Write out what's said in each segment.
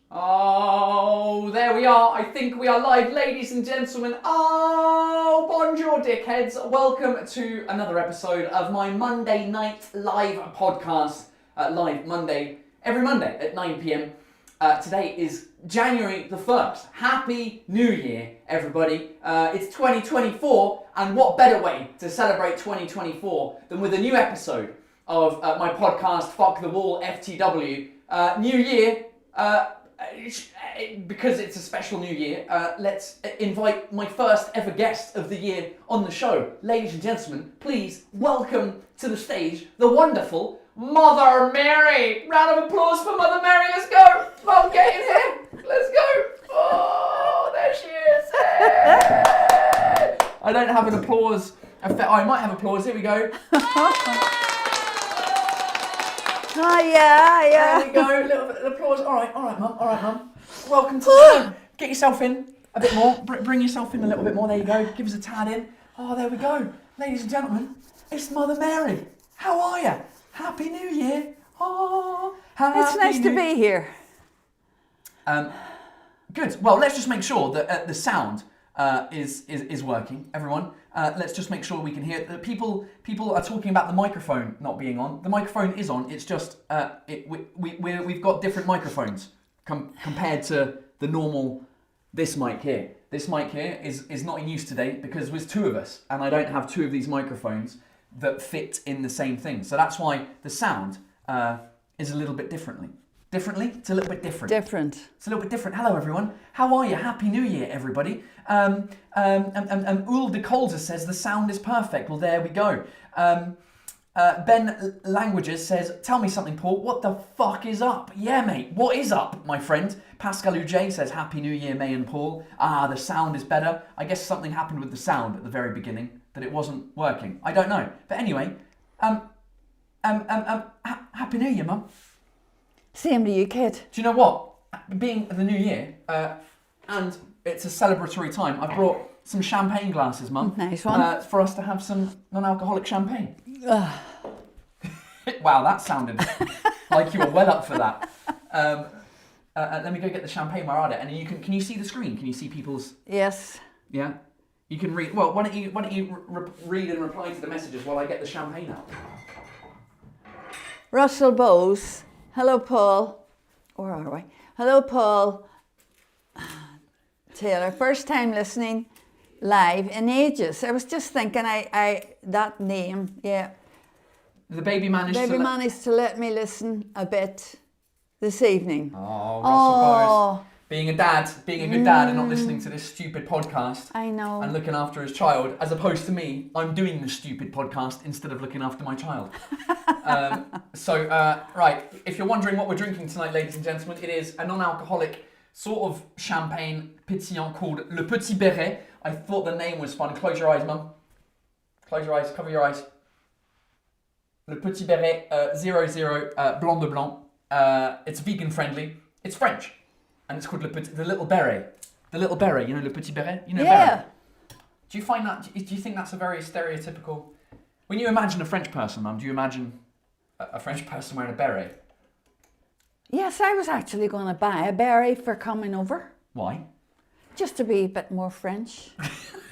Oh, there we are. I think we are live, ladies and gentlemen. Oh, bonjour, dickheads. Welcome to another episode of my Monday night live podcast. Live Monday, every Monday at 9 p.m. Today is January the 1st. Happy New Year, everybody. It's 2024, and what better way to celebrate 2024 than with a new episode of my podcast, Fuck the Wall, FTW. New Year. Because it's a special new year, let's invite my first ever guest of the year on the show. Ladies and gentlemen, please welcome to the stage the wonderful Mother Mary. Round of applause for Mother Mary. Let's go. Mum, get in here. Let's go. Oh, there she is. Hey. I don't have an applause effect. I might have applause. Here we go. Oh, yeah. There we go, a little bit of applause. All right, Mum. Welcome to the show. Get yourself in a bit more. Bring yourself in a little bit more. There you go. Give us a tad in. Oh, there we go. Ladies and gentlemen, it's Mother Mary. How are you? Happy New Year. Oh, It's nice to be here. Good. Well, let's just make sure that the sound is working. Everyone, let's just make sure we can hear. People are talking about the microphone not being on. The microphone is on. It's just we've got different microphones compared to the normal. This mic here. This mic here is not in use today because there's two of us, and I don't have two of these microphones that fit in the same thing. So that's why the sound is a little bit differently. It's a little bit different. It's a little bit different. Hello, everyone. How are you? Happy New Year, everybody. Ul de Colza says the sound is perfect. Well, there we go. Ben Languages says, tell me something, Paul. What the fuck is up? Yeah, mate. What is up, my friend? Pascal Uj says, Happy New Year, May and Paul. The sound is better. I guess something happened with the sound at the very beginning, that it wasn't working. I don't know. But anyway, Happy New Year, Mum. Same to you, kid. Do you know what? Being the new year, and it's a celebratory time, I brought some champagne glasses, Mum. Nice one. For us to have some non-alcoholic champagne. Wow, that sounded like you were well up for that. Let me go get the champagne while we're at it. And can you see the screen? Can you see people's... Yes. Yeah? You can read... Well, why don't you read and reply to the messages while I get the champagne out? Russell Bowes. Hello, Paul. Where are we? Hello, Paul. Taylor. First time listening live in ages. I was just thinking, that name, yeah. The baby managed to let me listen a bit this evening. Oh, Russell Bowes. Being a good dad and not listening to this stupid podcast. I know. And looking after his child, as opposed to me, I'm doing the stupid podcast instead of looking after my child. Right, if you're wondering what we're drinking tonight, ladies and gentlemen, it is a non-alcoholic sort of champagne pétillant called Le Petit Béret. I thought the name was fun. Close your eyes, Mum. Close your eyes, cover your eyes. Le Petit Béret 00 Blanc de Blanc. It's vegan friendly. It's French. And it's called the Little Beret. The Little Beret, you know, Le Petit Beret? You know yeah. Beret? Do you think that's a very stereotypical... When you imagine a French person, Mum, do you imagine a French person wearing a beret? Yes, I was actually going to buy a beret for coming over. Why? Just to be a bit more French.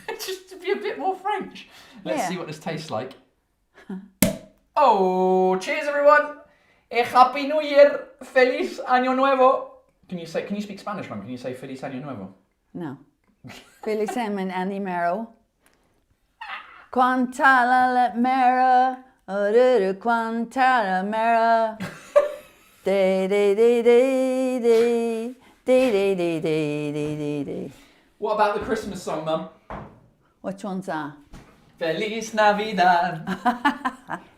Just to be a bit more French. Let's see what this tastes like. Oh, cheers, everyone. Happy New Year. Feliz Año Nuevo. Can you speak Spanish, Mum? Can you say Feliz Año Nuevo? No. Feliz Año Nuevo. Quantala mera, quantala mera. What about the Christmas song, Mum? Which one's that? Feliz Navidad.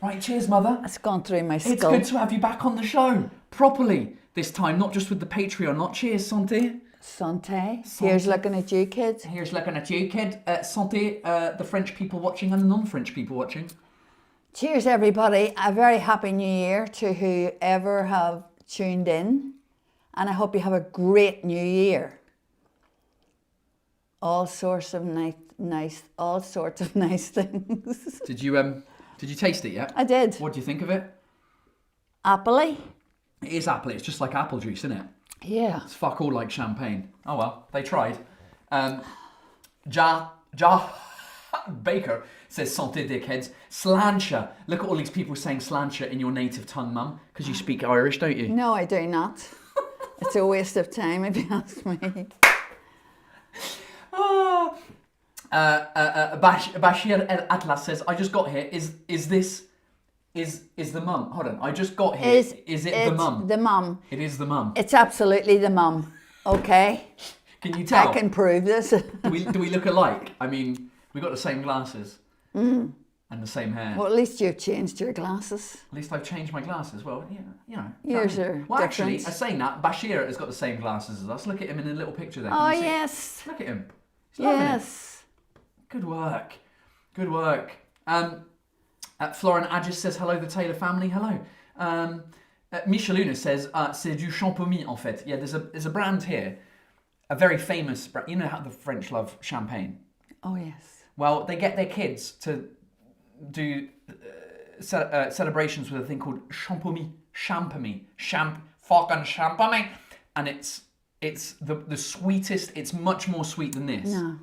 Right, cheers, Mother. It's gone through my skull. It's good to have you back on the show, properly, this time, not just with the Patreon, not cheers, santé. Santé. Here's looking at you, kid. Here's looking at you, kid. Santé, the French people watching and the non-French people watching. Cheers, everybody. A very happy new year to whoever have tuned in. And I hope you have a great new year. All sorts of nice things. Did you taste it yet? I did. What do you think of it? Appley. It is apple. It's just like apple juice, isn't it? Yeah. It's fuck all like champagne. Oh well, they tried. Ja Baker says, Santé dickheads. Slancher. Look at all these people saying slancher in your native tongue, Mum, because you speak Irish, don't you? No, I do not. It's a waste of time, if you ask me. Bashir El Atlas says, I just got here. Is the mum? Hold on. I just got here. Is it the it's mum? The mum. It is the mum. It's absolutely the mum. Okay? Can you tell? I can prove this. Do we look alike? I mean, we got the same glasses and the same hair. Well, at least you've changed your glasses. At least I've changed my glasses. Well, yeah, you know. Yours are Well, actually, different. saying that, Bashir has got the same glasses as us. Look at him in a little picture there. Can Oh, you see? yes. Look at him. He's loving it. Yes. Good work. Good work. Florent Agis says, hello, the Taylor family. Hello. Micheluna says, c'est du champomy, en fait. Yeah, there's a brand here, a very famous brand. You know how the French love champagne? Oh, yes. Well, they get their kids to do celebrations with a thing called champomy. Fucking champomy. And it's the sweetest. It's much more sweet than this. No.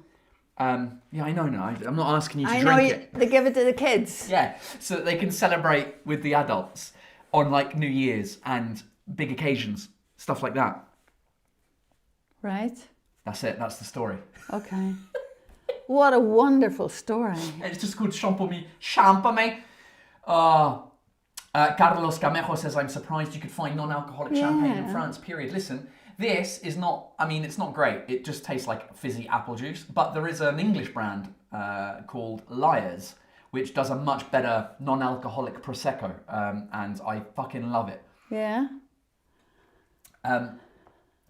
Yeah, I know. No, I'm not asking you to I drink know it. they give it to the kids. Yeah, so that they can celebrate with the adults on like New Year's and big occasions, stuff like that. Right? That's it. That's the story. Okay. What a wonderful story. And it's just called Champomy. Champagne. Carlos Camejo says, I'm surprised you could find non-alcoholic champagne in France, period. Listen, this is not, I mean, it's not great. It just tastes like fizzy apple juice. But there is an English brand called Lyre's, which does a much better non-alcoholic Prosecco. And I fucking love it. Yeah.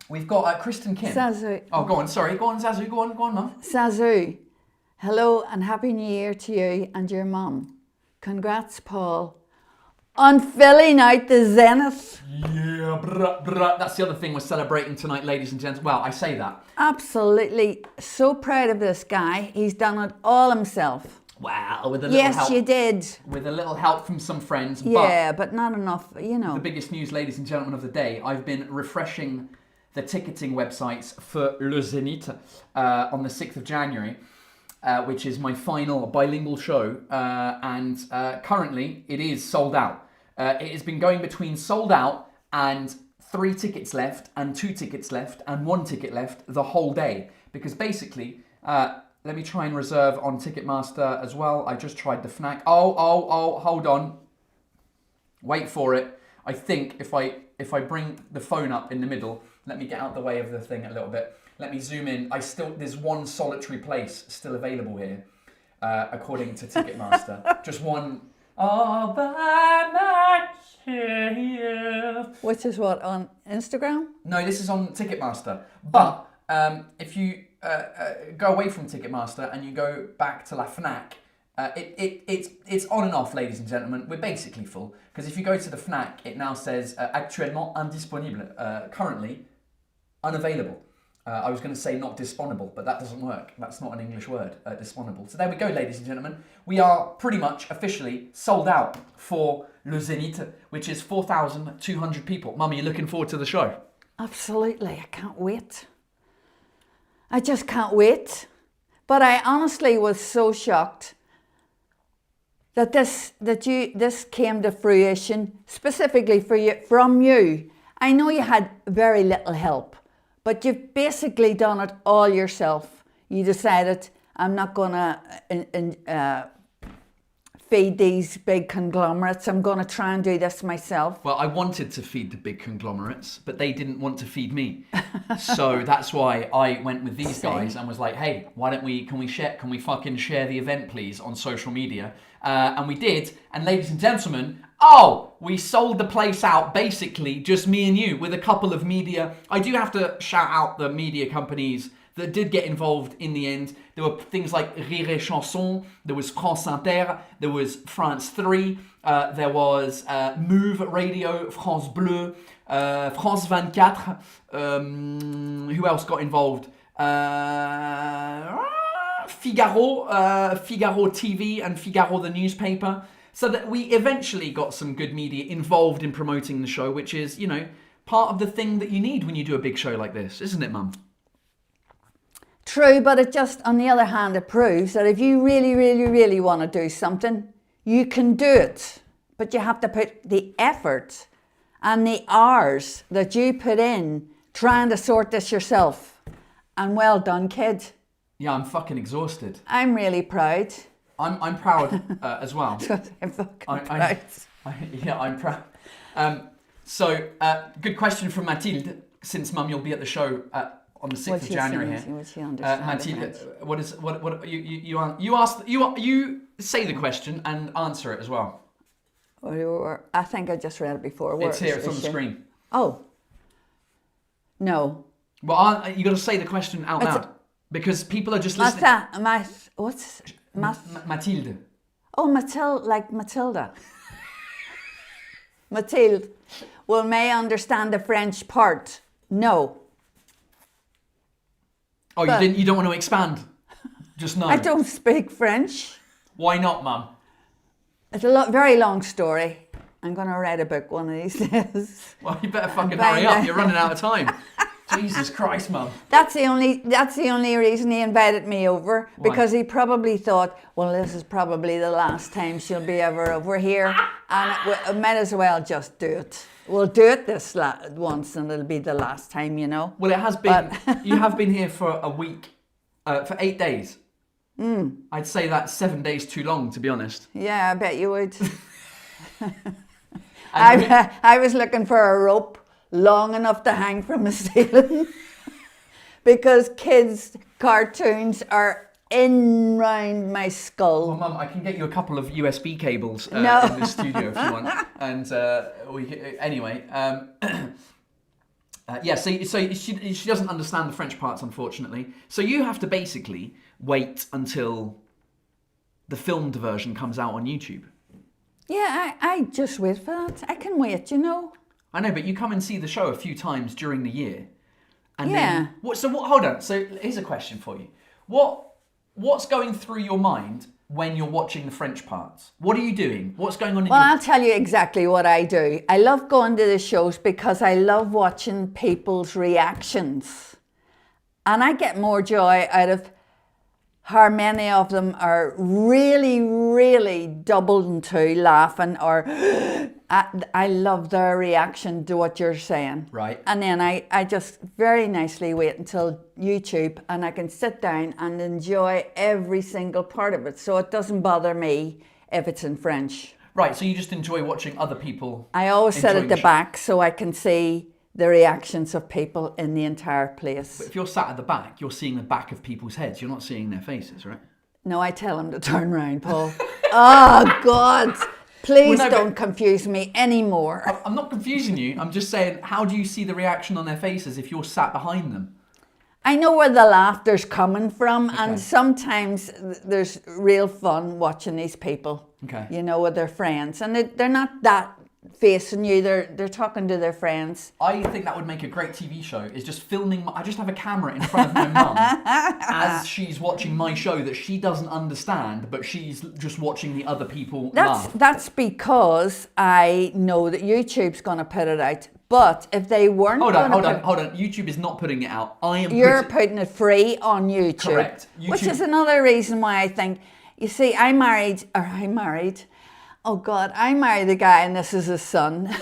We've got Kristen Kim. Zazu. Oh, go on. Sorry. Go on, Zazu. Go on, Mum. Zazu. Hello and Happy New Year to you and your mum. Congrats, Paul, on filling out the Zenith. Yeah, bruh. That's the other thing we're celebrating tonight, ladies and gents. Well, I say that. Absolutely so proud of this guy. He's done it all himself. Wow, with a little help. Yes, you did. With a little help from some friends. Yeah, but not enough, you know. The biggest news, ladies and gentlemen, of the day. I've been refreshing the ticketing websites for Le Zénith on the 6th of January, which is my final bilingual show. And currently, it is sold out. It has been going between sold out and 3 tickets left and 2 tickets left and 1 ticket left the whole day. Because basically, let me try and reserve on Ticketmaster as well. I just tried the Fnac. Oh, hold on. Wait for it. I think if I bring the phone up in the middle, let me get out the way of the thing a little bit. Let me zoom in. There's one solitary place still available here, according to Ticketmaster. Just one. All by myself. Which is what, on Instagram? No, this is on Ticketmaster. But if you go away from Ticketmaster and you go back to La Fnac, it's on and off, ladies and gentlemen. We're basically full. Because if you go to the Fnac, it now says actuellement indisponible, currently unavailable. I was going to say not disponible, but that doesn't work. That's not an English word, disponible. So there we go, ladies and gentlemen. We are pretty much officially sold out for Le Zénith, which is 4,200 people. Mum, are you looking forward to the show? Absolutely. I can't wait. I just can't wait. But I honestly was so shocked that this came to fruition specifically from you. I know you had very little help, but you've basically done it all yourself. You decided, I'm not going to feed these big conglomerates. I'm going to try and do this myself. Well, I wanted to feed the big conglomerates, but they didn't want to feed me. So that's why I went with these guys and was like, hey, can we fucking share the event, please, on social media? And we did. And ladies and gentlemen, we sold the place out, basically, just me and you, with a couple of media. I do have to shout out the media companies that did get involved in the end. There were things like Rire et Chanson, there was France Inter, there was France 3, there was Move Radio, France Bleu, France 24. Who else got involved? Figaro TV and Figaro the newspaper. So that we eventually got some good media involved in promoting the show, which is, part of the thing that you need when you do a big show like this, isn't it, Mum? True, but it just, on the other hand, it proves that if you really, really, really want to do something, you can do it. But you have to put the effort and the hours that you put in trying to sort this yourself. And well done, kid. Yeah, I'm fucking exhausted. I'm really proud. I'm proud as well. I'm fucking proud. Yeah, I'm proud. So, good question from Mathilde. Since Mum, you'll be at the show on the 6th of January here. Would she understand Mathilde, what you say the question and answer it as well. I think I just read it before. It's here. It's on the screen. Oh. No. Well, you got to say the question out loud because people are just listening. Mathilde. Oh, Mathilde, like Matilda. Mathilde, will May understand the French part? No. Oh, but you don't want to expand? Just no. I don't speak French. Why not, Mum? It's a very long story. I'm going to write a book one of these days. Well, you better fucking hurry up. You're running out of time. Jesus Christ, Mum. That's the only reason he invited me over. Why? Because he probably thought, well, this is probably the last time she'll be ever over here. And I might as well just do it. We'll do it this once and it'll be the last time, you know. Well, it has been. You have been here for a week, for 8 days. I'd say that's 7 days too long, to be honest. Yeah, I bet you would. I was looking for a rope long enough to hang from a ceiling because kids' cartoons are in round my skull. Well, Mum, I can get you a couple of USB cables in the studio if you want. And anyway, yeah. So she doesn't understand the French parts, unfortunately. So you have to basically wait until the filmed version comes out on YouTube. Yeah, I just wait for that. I can wait, you know. I know, but you come and see the show a few times during the year, and yeah. then hold on. So here's a question for you: What's going through your mind when you're watching the French parts? What are you doing? What's going on? I'll tell you exactly what I do. I love going to the shows because I love watching people's reactions, and I get more joy out of how many of them are really, really doubled into laughing or I love their reaction to what you're saying. Right. And then I just very nicely wait until YouTube and I can sit down and enjoy every single part of it. So it doesn't bother me if it's in French. Right, so you just enjoy watching other people. I always sit at the back so I can see the reactions of people in the entire place. But if you're sat at the back, you're seeing the back of people's heads. You're not seeing their faces, right? No, I tell them to turn round, Paul. Oh, God. Please don't confuse me anymore. I'm not confusing you. I'm just saying, how do you see the reaction on their faces if you're sat behind them? I know where the laughter's coming from, and sometimes there's real fun watching these people, you know, with their friends. And they're not that facing you, they're talking to their friends. I think that would make a great TV show, is just filming. I just have a camera in front of my mum as she's watching my show that she doesn't understand, but she's just watching the other people laugh. That's because I know that YouTube's going to put it out. But if they weren't Hold on. YouTube is not putting it out. You're putting it free on YouTube. Correct. Which is another reason why I think, you see, I married, oh God, I married a guy and this is his son.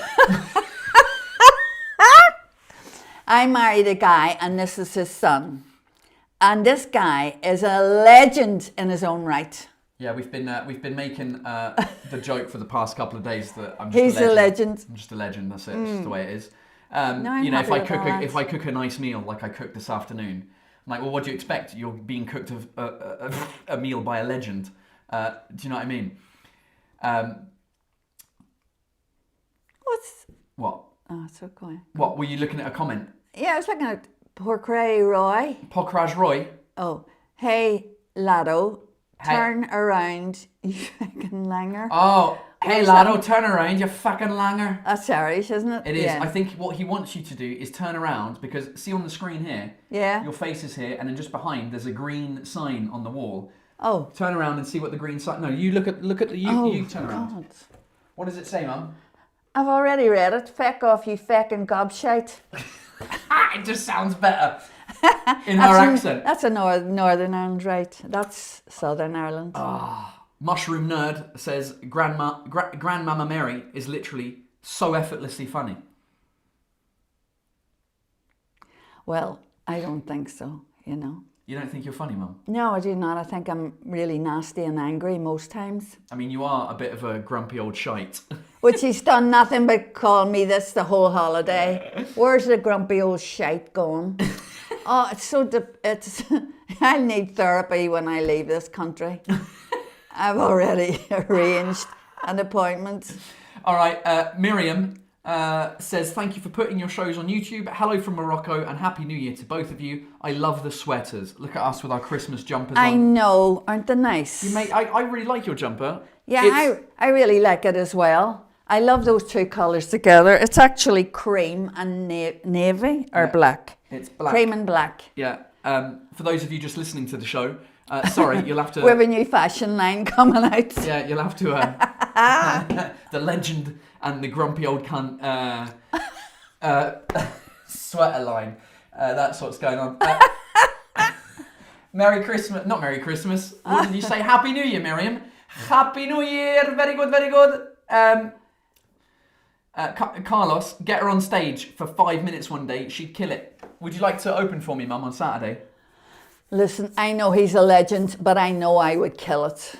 I married a guy and this is his son. And this guy is a legend in his own right. Yeah, we've been making the joke for the past couple of days that I'm just He's a legend. I'm just a legend. That's it. It's just the way it is. You know, if I cook a nice meal like I cooked this afternoon, I'm like, well, what do you expect? You're being cooked a meal by a legend. Do you know what I mean? What? Oh, it's okay. What were you looking at? A comment? Yeah, I was looking at Porcray Roy. Pokraj Roy. Oh, hey Lado. Turn around, you fucking langer. Oh, hey Lado, turn around, you fucking langer. That's Irish, isn't it? It is. Yeah. I think what he wants you to do is turn around, because see on the screen here, your face is here, and then just behind there's a green sign on the wall. Oh. Turn around and see what the green sign. No, you look at the you turn around. God. What does it say, Mum? I've already read it. Feck off, you feckin' gobshite. It just sounds better in her accent. That's a Northern Ireland, right? That's Southern Ireland. Mushroom Nerd says Grandmama Mary is literally so effortlessly funny. Well, I don't think so, you know. You don't think you're funny, Mum? No, I do not. I think I'm really nasty and angry most times. I mean, you are a bit of a grumpy old shite. Which he's done nothing but call me this the whole holiday. Where's the grumpy old shite going? Oh, it's so... I'll need therapy when I leave this country. I've already arranged an appointment. All right, Miriam says, thank you for putting your shows on YouTube. Hello from Morocco and Happy New Year to both of you. I love the sweaters. Look at us with our Christmas jumpers on. I know, aren't they nice? I really like your jumper. Yeah, I really like it as well. I love those two colours together. It's actually cream and navy or black. It's black. Cream and black. Yeah. For those of you just listening to the show, sorry, you'll have to... We have a new fashion line coming out. Yeah, you'll have to... the legend and the grumpy old cunt sweater line. That's what's going on. Merry Christmas. Not Merry Christmas. What did you say? Happy New Year, Miriam. Happy New Year. Very good, very good. Carlos, get her on stage for 5 minutes one day. She'd kill it. Would you like to open for me, Mum, on Saturday? Listen, I know he's a legend, but I know I would kill it.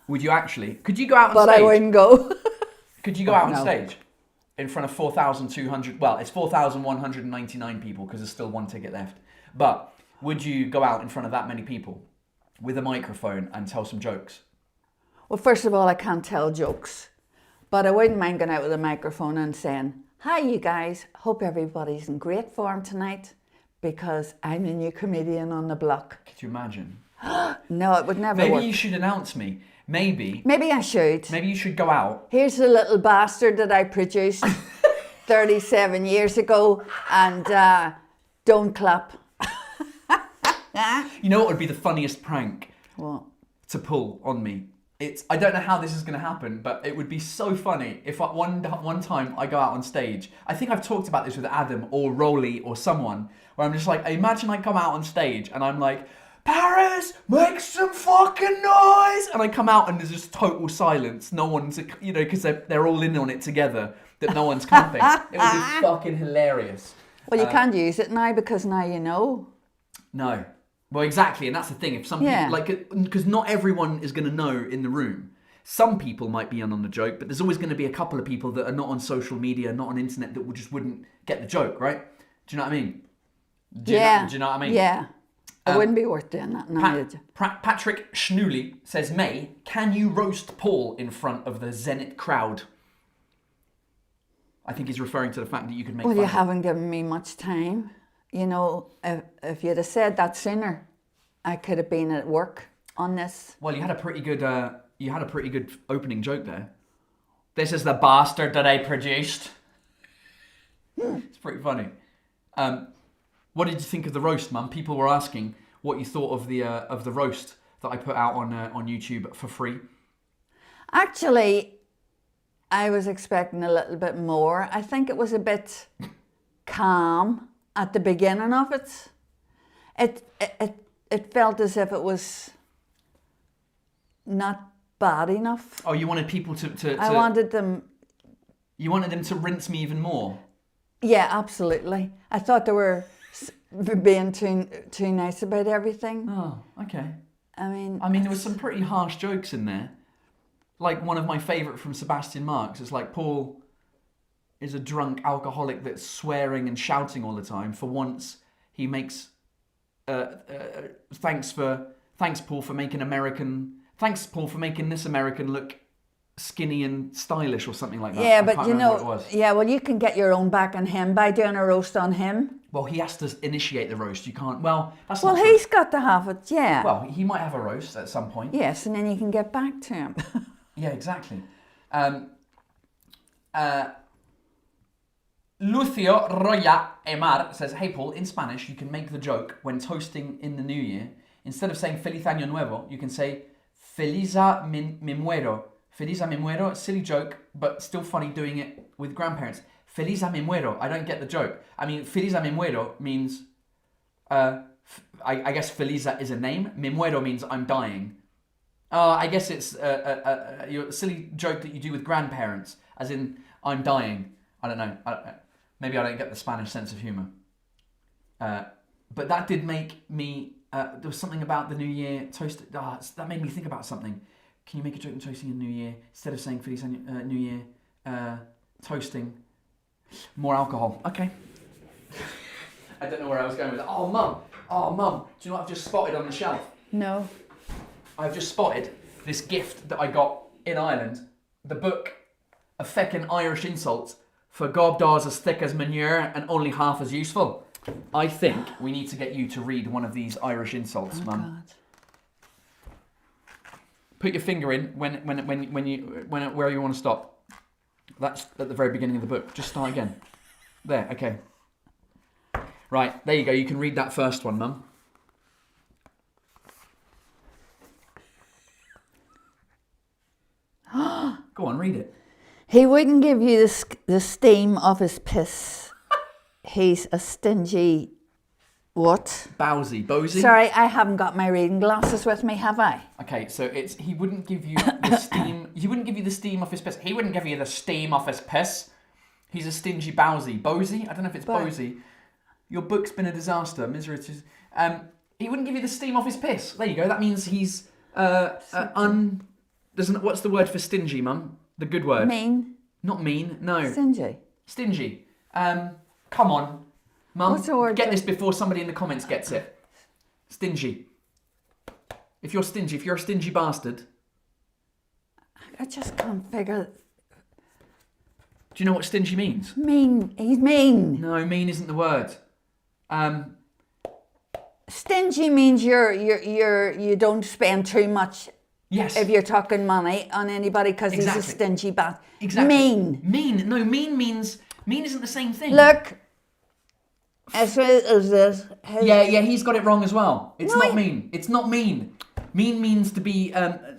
Would you actually? Could you go out on but stage? But I wouldn't go. Could you go out on stage in front of 4,200... Well, it's 4,199 people because there's still one ticket left. But would you go out in front of that many people with a microphone and tell some jokes? Well, first of all, I can't tell jokes. But I wouldn't mind going out with a microphone and saying, hi, you guys. Hope everybody's in great form tonight because I'm the new comedian on the block. Could you imagine? No, it would never work. Maybe you should announce me. Maybe I should. Maybe you should go out. Here's the little bastard that I produced 37 years ago and don't clap. You know what would be the funniest prank? What? To pull on me? I don't know how this is going to happen, but it would be so funny if one time I go out on stage. I think I've talked about this with Adam or Rolly or someone, where I'm just like, imagine I come out on stage and I'm like, Paris, make some fucking noise! And I come out and there's just total silence. No one's, because they're all in on it together, that no one's clapping. It would be fucking hilarious. Well, you can't use it now because now you know. No. Well, exactly, and that's the thing. If some people, because not everyone is going to know in the room. Some people might be in on the joke, but there's always going to be a couple of people that are not on social media, not on internet, that just wouldn't get the joke, right? Do you know what I mean? Do you know what I mean? Yeah. It wouldn't be worth doing that now. Patrick Schnooley says, May, can you roast Paul in front of the Zenit crowd? I think he's referring to the fact that you could make fun Well, you of him. haven't given me much time. You know, if you'd have said that sooner, I could have been at work on this. Well, you had a pretty good opening joke there. This is the bastard that I produced. It's pretty funny. What did you think of the roast, Mum? People were asking what you thought of the roast that I put out on YouTube for free. Actually, I was expecting a little bit more. I think it was a bit calm at the beginning of it. It felt as if it was not bad enough. Oh, you wanted people to I wanted them... You wanted them to rinse me even more? Yeah, absolutely. I thought they were being too nice about everything. Oh, okay. I mean, there was some pretty harsh jokes in there. Like one of my favourite from Sebastian Marks is like, Paul is a drunk alcoholic that's swearing and shouting all the time. For once, he makes thanks Paul for making this American look skinny and stylish or something like that. Yeah, I but can't you remember know, what it was. yeah, well, you can get your own back on him by doing a roast on him. Well, he has to initiate the roast. You can't. Well, that's well, not true. he's got to have it. Yeah. Well, he might have a roast at some point. Yes, and then you can get back to him. Yeah, exactly. Lucio Roya Emar says, hey Paul, in Spanish you can make the joke when toasting in the new year. Instead of saying Feliz Año Nuevo, you can say Feliz me muero, Feliz a mi muero, silly joke, but still funny doing it with grandparents. Feliz a mi muero, I don't get the joke. I mean, feliz a mi muero means, I guess feliz is a name. Mi muero means I'm dying. I guess it's a silly joke that you do with grandparents, as in, I'm dying. I don't know. Maybe I don't get the Spanish sense of humour. But that did make me, there was something about the New Year toast. That made me think about something. Can you make a joke in toasting in New Year? Instead of saying Feliz New Year, toasting, more alcohol. Okay. I don't know where I was going with that. Oh, Mum. Do you know what I've just spotted on the shelf? No. I've just spotted this gift that I got in Ireland. The book, A Feckin' Irish Insults for gobdaws as thick as manure and only half as useful. I think we need to get you to read one of these Irish insults, Mum. God. Put your finger in where you want to stop. That's at the very beginning of the book. Just start again. There, okay. Right, there you go. You can read that first one, Mum. Go on, read it. He wouldn't give you the steam of his piss. He's a stingy... What? Bowsy. Bosey? Sorry, I haven't got my reading glasses with me, have I? Okay, so it's he wouldn't give you the steam. He wouldn't give you the steam off his piss. He wouldn't give you the steam off his piss. He's a stingy bowsy. Bosey? I don't know if it's Bosey. Your book's been a disaster. Misery. He wouldn't give you the steam off his piss. There you go. That means he's what's the word for stingy, Mum? The good word. Mean. Not mean. No. Stingy. Stingy. Come on, Mum. What's the word Get for... this before somebody in the comments gets it. Stingy. If you're a stingy bastard. I just can't figure... Do you know what stingy means? Mean. He's mean. No, mean isn't the word. Stingy means you don't spend too much. Yes. If you're talking money on anybody because Exactly. he's a stingy bastard. Exactly. Mean. Mean. No, mean means... Mean isn't the same thing. Look. As well as this. Yeah, he's got it wrong as well. It's No, not mean. It's not mean. Mean means to be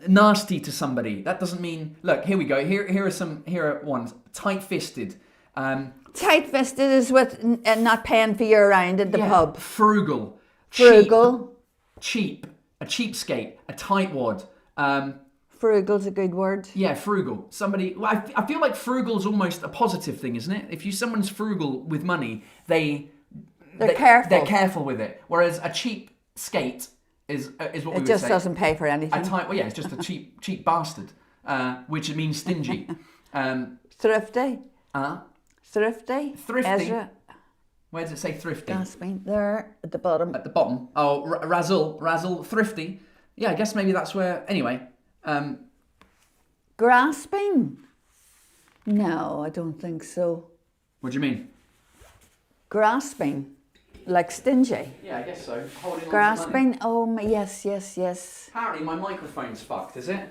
nasty to somebody. That doesn't mean... Look, here we go. Here are ones. Tight-fisted. Tight-fisted is with not paying for you around at the pub. Frugal. Frugal. Cheap. A cheapskate. A tightwad. Frugal's a good word. Yeah, frugal. Somebody... Well, I feel like frugal's almost a positive thing, isn't it? If someone's frugal with money, they're careful. They're careful with it. Whereas a cheap skate is what we would say. It just doesn't pay for anything. It's just a cheap bastard, which means stingy. Thrifty. Thrifty. Thrifty. Ezra. Where does it say thrifty? Gasping. There at the bottom. At the bottom. Oh, razzle, thrifty. Yeah, I guess maybe that's where... Anyway. Grasping? No, I don't think so. What do you mean? Grasping? Like stingy? Yeah, I guess so. Holding on to Grasping? money. Oh, yes. Apparently my microphone's fucked, is it?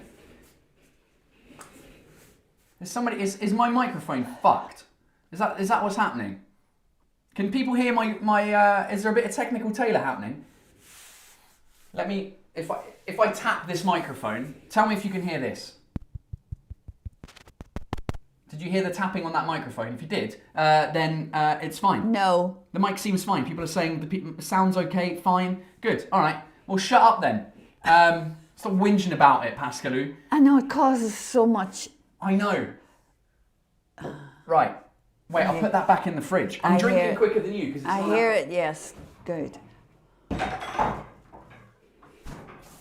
Is my microphone fucked? Is that what's happening? Can people hear my is there a bit of technical Taylor happening? Let me, if I tap this microphone, tell me if you can hear this. Did you hear the tapping on that microphone? If you did, then it's fine. No. The mic seems fine. People are saying the sound's okay, fine, good. All right. Well, shut up then. Stop whinging about it, Pascaloo. I know it causes so much. I know. Right. Wait, I'll put that back in the fridge. I'm drinking quicker than you because it's I not hear out. it, yes. Good.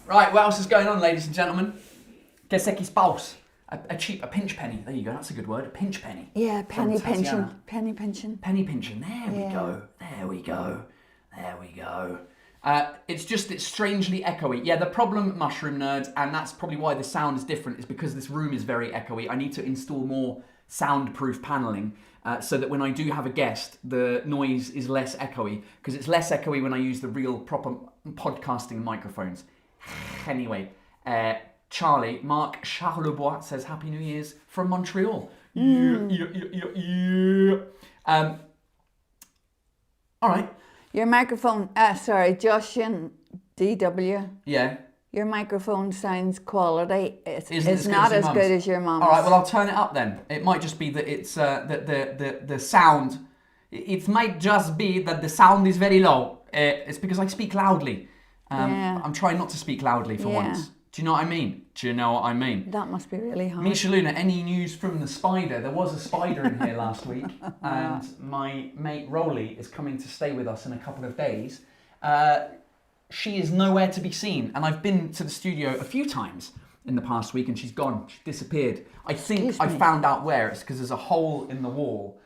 Right, what else is going on, ladies and gentlemen? Que se quis paus. A pinch penny. There you go. That's a good word. A pinch penny. Yeah, penny From pinching. Tatiana. Penny pinching. Penny pinching. There we Yeah. go. There we go. There we go. It's strangely echoey. Yeah, the problem, mushroom nerds, and that's probably why the sound is different, is because this room is very echoey. I need to install more soundproof paneling so that when I do have a guest, the noise is less echoey, because it's less echoey when I use the real proper podcasting microphones. Anyway, Charlie, Mark Charlebois says Happy New Year's from Montreal. Yeah. All right. Your microphone, sorry, Joshin DW. Yeah. Your microphone sounds quality. It's Isn't not as your good mum's? as your mum's. All right, well, I'll turn it up then. It might just be that it's the sound. It might just be that the sound is very low. It's because I speak loudly. Yeah. I'm trying not to speak loudly for Yeah. once. Do you know what I mean? Do you know what I mean? That must be really hard. Misha Luna, any news from the spider? There was a spider in here last week, and my mate Rolly is coming to stay with us in a couple of days. She is nowhere to be seen, and I've been to the studio a few times in the past week, and she's gone. She's disappeared. I think Excuse I me. found out where. It's because there's a hole in the wall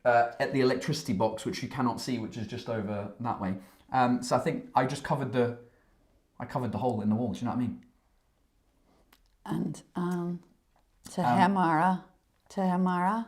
at the electricity box, which you cannot see, which is just over that way. So I think I just covered the hole in the wall. Do you know what I mean? And Tahemara, Hemara,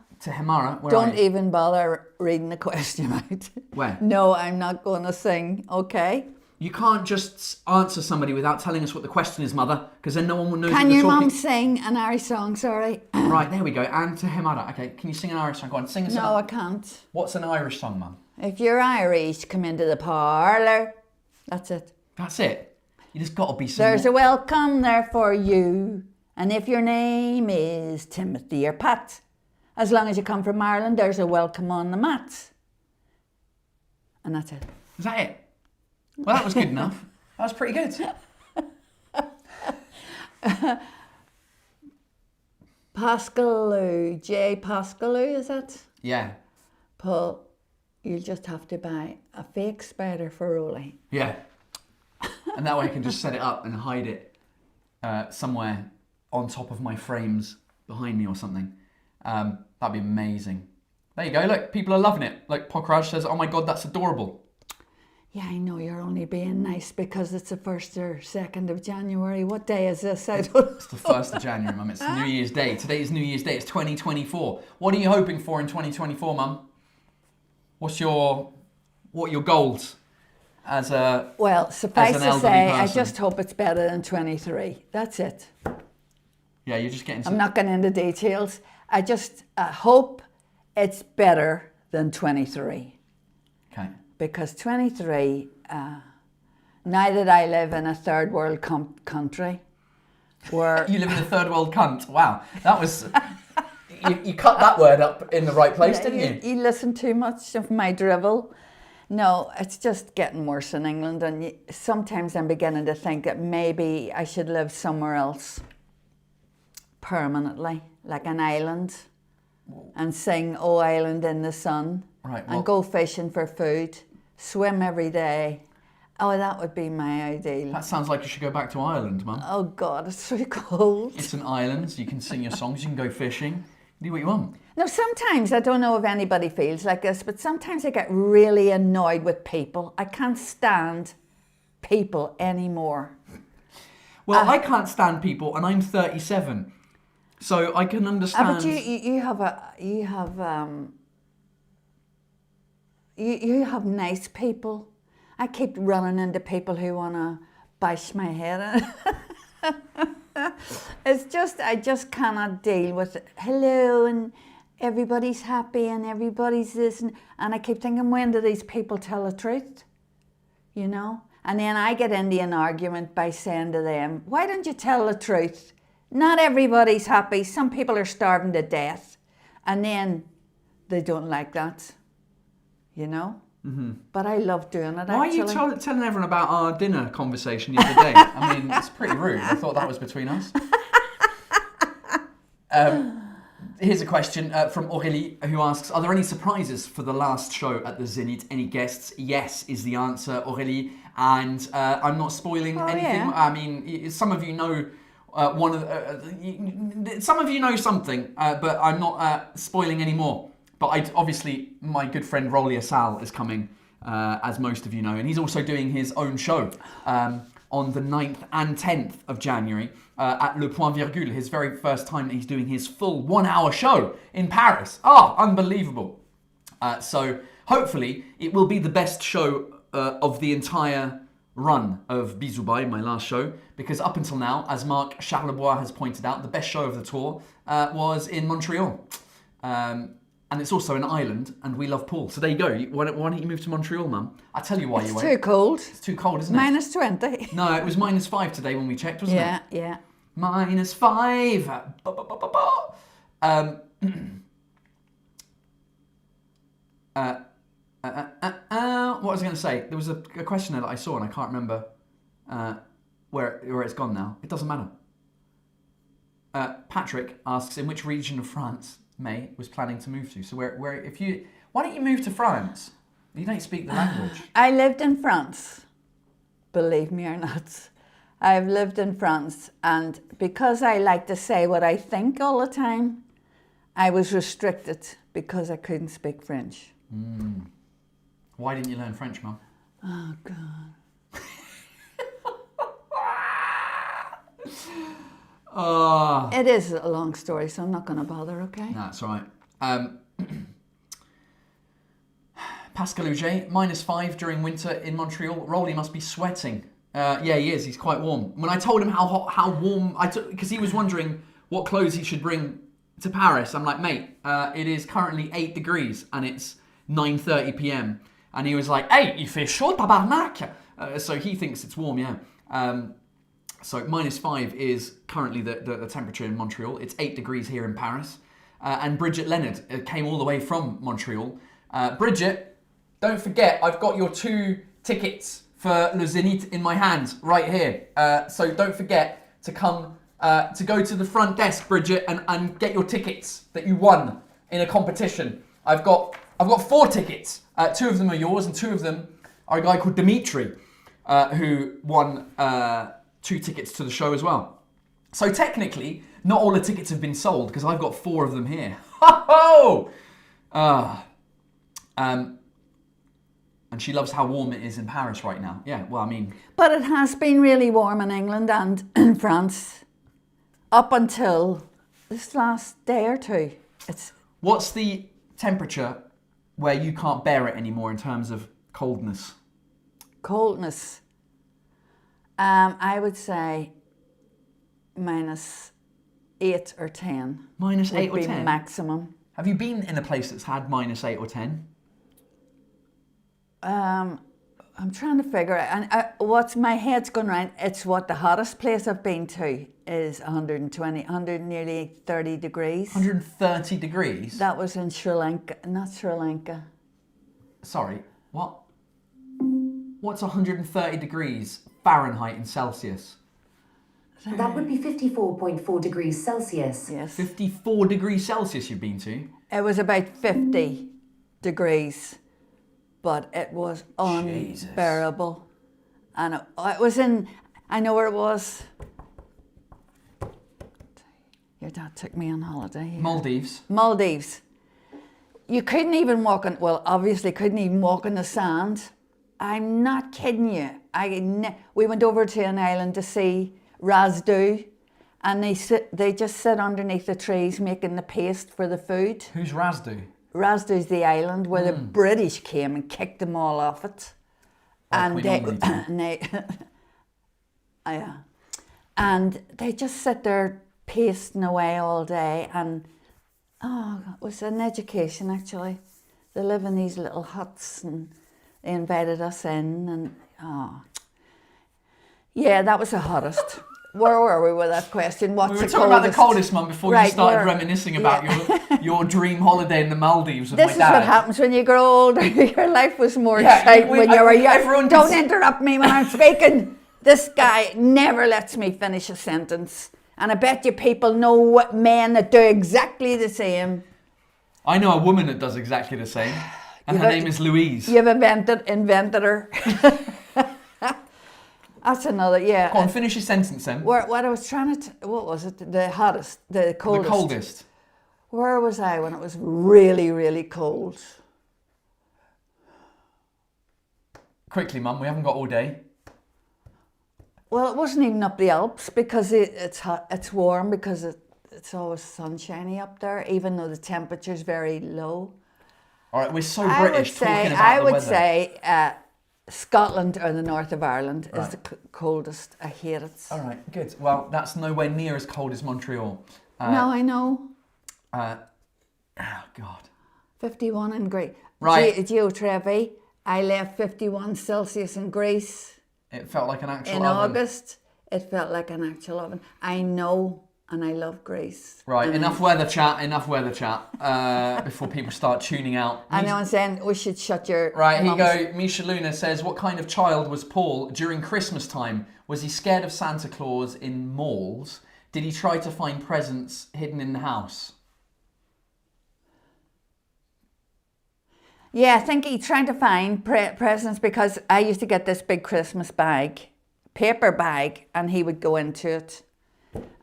where are don't you? even bother reading the question out. Where? No, I'm not going to sing, okay? You can't just answer somebody without telling us what the question is, Mother, because then no one will know Can that your you're mum talking. sing an Irish song, sorry? Right, there we go. And to Hemara. Okay, can you sing an Irish song? Go on, sing us No, I an... can't. What's an Irish song, Mum? If you're Irish, come into the parlour. That's it. That's it. You just got to be some There's more... a welcome there for you. And if your name is Timothy or Pat, as long as you come from Ireland, there's a welcome on the mat. And that's it. Is that it? Well, that was good enough. That was pretty good. Pascaloo, J. Pascaloo, is that? Yeah. Paul, you'll just have to buy a fake spider for Rolly. Yeah. And that way I can just set it up and hide it somewhere on top of my frames behind me or something. That'd be amazing. There you go. Look, people are loving it. Like Pokraj says, oh my God, that's adorable. Yeah, I know you're only being nice because it's the 1st or 2nd of January. What day is this? I don't It's the 1st of January, Mum. It's New Year's Day. Today is New Year's Day. It's 2024. What are you hoping for in 2024, Mum? What are your goals as a... Well, suffice an to elderly say, I person. just hope it's better than 23. That's it. Yeah, you're just getting... I'm not going into details. I just hope it's better than 23. Okay. Because 23, now that I live in a third world country, where You live in a third world cunt. Wow. That was... you cut that word up in the right place, didn't you? you listen too much of my drivel. No, it's just getting worse in England, and sometimes I'm beginning to think that maybe I should live somewhere else permanently, like an island, and sing "Oh Island in the Sun," Right, well- and go fishing for food, swim every day. Oh, that would be my ideal. That sounds like you should go back to Ireland, Mum. Oh God, it's so cold. It's an island, so you can sing your songs, you can go fishing, do what you want. Now, sometimes, I don't know if anybody feels like this, but sometimes I get really annoyed with people. I can't stand people anymore. Well, I can't stand people, and I'm 37, so I can understand. But you have nice people. I keep running into people who want to bash my head in. It's just, I just cannot deal with it. Hello, and everybody's happy, and everybody's this, and I keep thinking, when do these people tell the truth? You know? And then I get into an argument by saying to them, why don't you tell the truth? Not everybody's happy. Some people are starving to death. And then they don't like that, you know? Mm-hmm. But I love doing it, Why are you actually. telling everyone about our dinner conversation the other day? I mean, it's pretty rude. I thought that was between us. Here's a question from Aurélie, who asks, are there any surprises for the last show at the Zenith? Any guests? Yes is the answer, Aurélie. And I'm not spoiling anything. Yeah. I mean, some of you know some of you know something, but I'm not spoiling any more. But obviously, my good friend Rolly Asal is coming, as most of you know, and he's also doing his own show on the 9th and 10th of January at Le Point Virgule, his very first time that he's doing his full 1-hour show in Paris. Unbelievable. So hopefully it will be the best show of the entire run of Bisous Bye, my last show, because up until now, as Marc Charlebois has pointed out, the best show of the tour was in Montreal. and it's also an island, and we love pool. So there you go. Why don't you move to Montreal, Mum? I'll tell you why you It's won't. too cold. It's too cold, isn't it? Minus 20. No, it was -5 today when we checked, wasn't it? Yeah. -5. What was I going to say? There was a question there that I saw and I can't remember where it's gone now. It doesn't matter. Patrick asks, in which region of France May was planning to move to? So why don't you move to France? You don't speak the language. I lived in France, believe me or not. I've lived in France, and because I like to say what I think all the time, I was restricted because I couldn't speak French. Why didn't you learn French, Mum? Oh, God. It is a long story, so I'm not going to bother, okay? No, it's all right. Pascal Auger, -5 during winter in Montreal. Rolly must be sweating. Yeah, he is. He's quite warm. When I told him how warm because he was wondering what clothes he should bring to Paris. I'm like, mate, it is currently 8 degrees and it's 9:30 p.m. And he was like, hey, il fait chaud, tabarnak. So he thinks it's warm, yeah. So -5 is currently the temperature in Montreal. It's 8 degrees here in Paris. And Bridget Leonard came all the way from Montreal. Bridget, don't forget, I've got your 2 tickets for Le Zénith in my hands right here. So don't forget to come, to go to the front desk, Bridget, and get your tickets that you won in a competition. I've got 4 tickets. 2 of them are yours, and 2 of them are a guy called Dimitri, who won 2 tickets to the show as well. So technically, not all the tickets have been sold because I've got 4 of them here. Ho ho! And she loves how warm it is in Paris right now. Yeah, well, I mean... But it has been really warm in England and in France up until this last day or 2. What's the temperature where you can't bear it anymore in terms of coldness? Coldness. I would say -8 or 10. -8 or would be 10? maximum. Have you been in a place that's had -8 or 10? I'm trying to figure out, and what's my head's going round, it's what the hottest place I've been to is 100, nearly 30 degrees. 130 degrees? That was in Sri Lanka, not Sri Lanka. Sorry, what? What's 130 degrees Fahrenheit in Celsius? That would be 54.4 degrees Celsius. Yes. 54 degrees Celsius you've been to? It was about 50 degrees, but it was unbearable. And it was in, I know where it was. Your dad took me on holiday. Here. Maldives. You couldn't even walk on, well, obviously couldn't even walk on the sand. I'm not kidding you. We went over to an island to see Razdu, and they just sit underneath the trees making the paste for the food. Who's Razdu? Razdu's the island where the British came and kicked them all off it. And they just sit there pasting away all day, and it was an education actually. They live in these little huts, and they invited us in, and yeah, that was the hottest. Where were we with that question? What's we the were talking coldest? about the coldest month before you started reminiscing about your dream holiday in the Maldives with my dad. This is what happens when you grow older. Your life was more exciting when you were young. Don't interrupt me when I'm speaking. This guy never lets me finish a sentence. And I bet you people know men that do exactly the same. I know a woman that does exactly the same. And her name is Louise. You've invented her. That's another, yeah. Go on, finish your sentence then. What I was trying to, what was it? The hottest, the coldest. The coldest. Where was I when it was really, really cold? Quickly, Mum, we haven't got all day. Well, it wasn't even up the Alps because it's hot, it's warm because it's always sunshiny up there, even though the temperature's very low. All right, we're so British talking about the weather. I would say Scotland or the north of Ireland is the coldest. I hate it. All right, good. Well, that's nowhere near as cold as Montreal. No, I know. Oh, God. 51 in Greece. Right. Geo Trevi, I left 51 Celsius in Greece It felt like an actual in oven. August. It felt like an actual oven. I know, and I love Greece. Right, And enough weather chat, before people start tuning out. I know I'm saying we should shut your Right, here you mums. go. Misha Luna says, what kind of child was Paul during Christmas time? Was he scared of Santa Claus in malls? Did he try to find presents hidden in the house? Yeah, I think he tried to find presents because I used to get this big Christmas bag, paper bag, and he would go into it.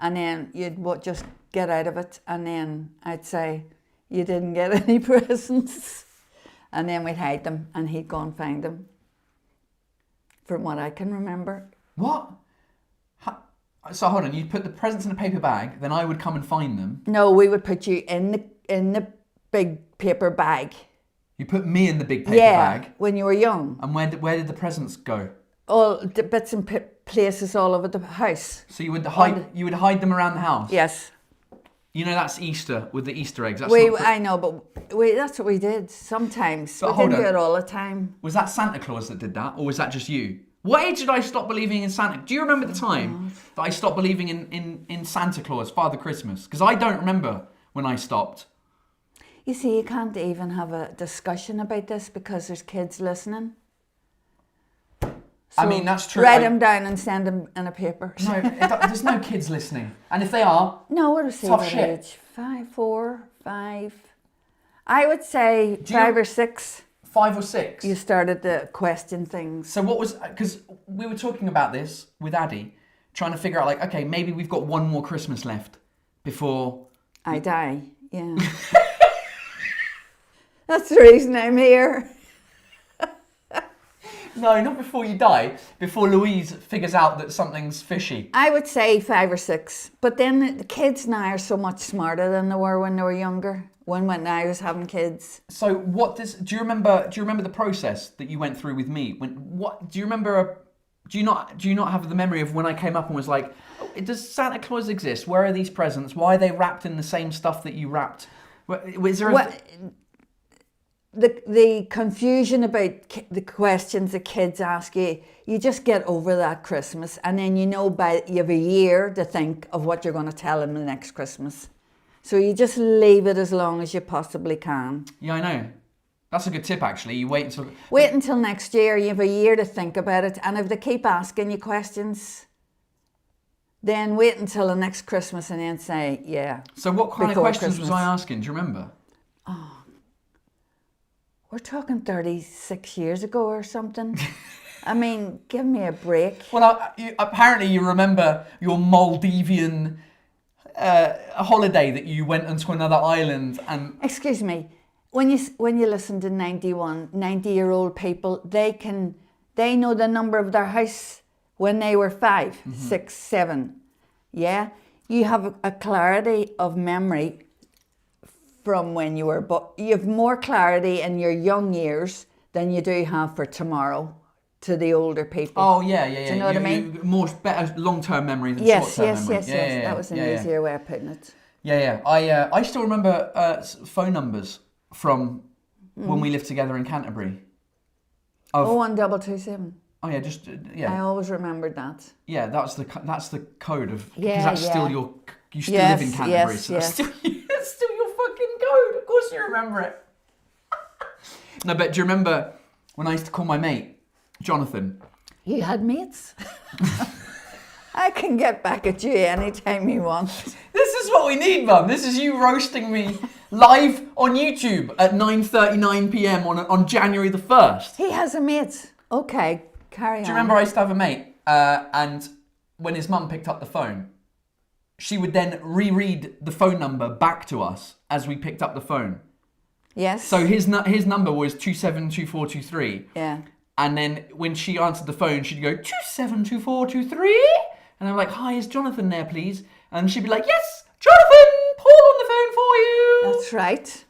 And then you'd just get out of it. And then I'd say, you didn't get any presents. And then we'd hide them and he'd go and find them. From what I can remember. What? So hold on, you'd put the presents in a paper bag, then I would come and find them. No, we would put you in the big paper bag. You put me in the big paper bag. When you were young. And where did the presents go? All the bits and places all over the house. So you would hide them around the house? Yes. You know that's Easter with the Easter eggs. That's I know, but that's what we did sometimes. But we hold didn't do on. it all the time. Was that Santa Claus that did that, or was that just you? What age did I stop believing in Santa? Do you remember the time that I stopped believing in Santa Claus, Father Christmas? Because I don't remember when I stopped. You see, you can't even have a discussion about this because there's kids listening. I mean, that's true. Write them down and send them in a paper. No, there's no kids listening. And if they are, No, what would I say tough about shit. age? 5, 4, 5. I would say 5 or 6. 5 or 6. You started to question things. So what was, because we were talking about this with Addy, trying to figure out like, okay, maybe we've got one more Christmas left before... I die, yeah. That's the reason I'm here. No, not before you die, before Louise figures out that something's fishy. I would say 5 or 6. But then the kids now are so much smarter than they were when they were younger. When I was having kids. So do you remember the process that you went through with me? Do you not have the memory of when I came up and was like, oh, does Santa Claus exist? Where are these presents? Why are they wrapped in the same stuff that you wrapped? Is there the confusion about the questions the kids ask you, you just get over that Christmas, and then you have a year to think of what you're going to tell them the next Christmas. So you just leave it as long as you possibly can. Yeah, I know. That's a good tip, actually. You wait until next year. You have a year to think about it, and if they keep asking you questions, then wait until the next Christmas and then say, yeah. So what kind of before questions was Christmas. I asking? Do you remember? We're talking 36 years ago or something. I mean, give me a break. Well, apparently you remember your Maldivian holiday that you went onto another island and... Excuse me, when you listen to 90-year-old people, they know the number of their house when they were 5, 6, 7. Yeah, you have a clarity of memory from when you were, but you have more clarity in your young years than you do have for tomorrow to the older people. Oh yeah. Do you know what I mean? Better long-term memory than Yes. short-term memory. Yes. That was an easier way of putting it. Yeah. I still remember phone numbers from when we lived together in Canterbury. 01227. Oh yeah, just I always remembered that. Yeah, that's the code of because Yeah, that's still yeah. you still live in Canterbury, yes, so yes. that's still your fucking code. Of course you remember it. No, but do you remember when I used to call my mate Jonathan? You had mates? I can get back at you anytime you want. This is what we need, Mum. This is you roasting me live on YouTube at 9:39 p.m. on January the 1st. He has a mate. Okay, carry on. Do you remember I used to have a mate, and when his mum picked up the phone, she would then reread the phone number back to us as we picked up the phone. Yes. So his number was 272423. Yeah. And then when she answered the phone, she'd go 272423, and I'm like, "Hi, is Jonathan there, please?" And she'd be like, "Yes, Jonathan, Paul on the phone for you." That's right.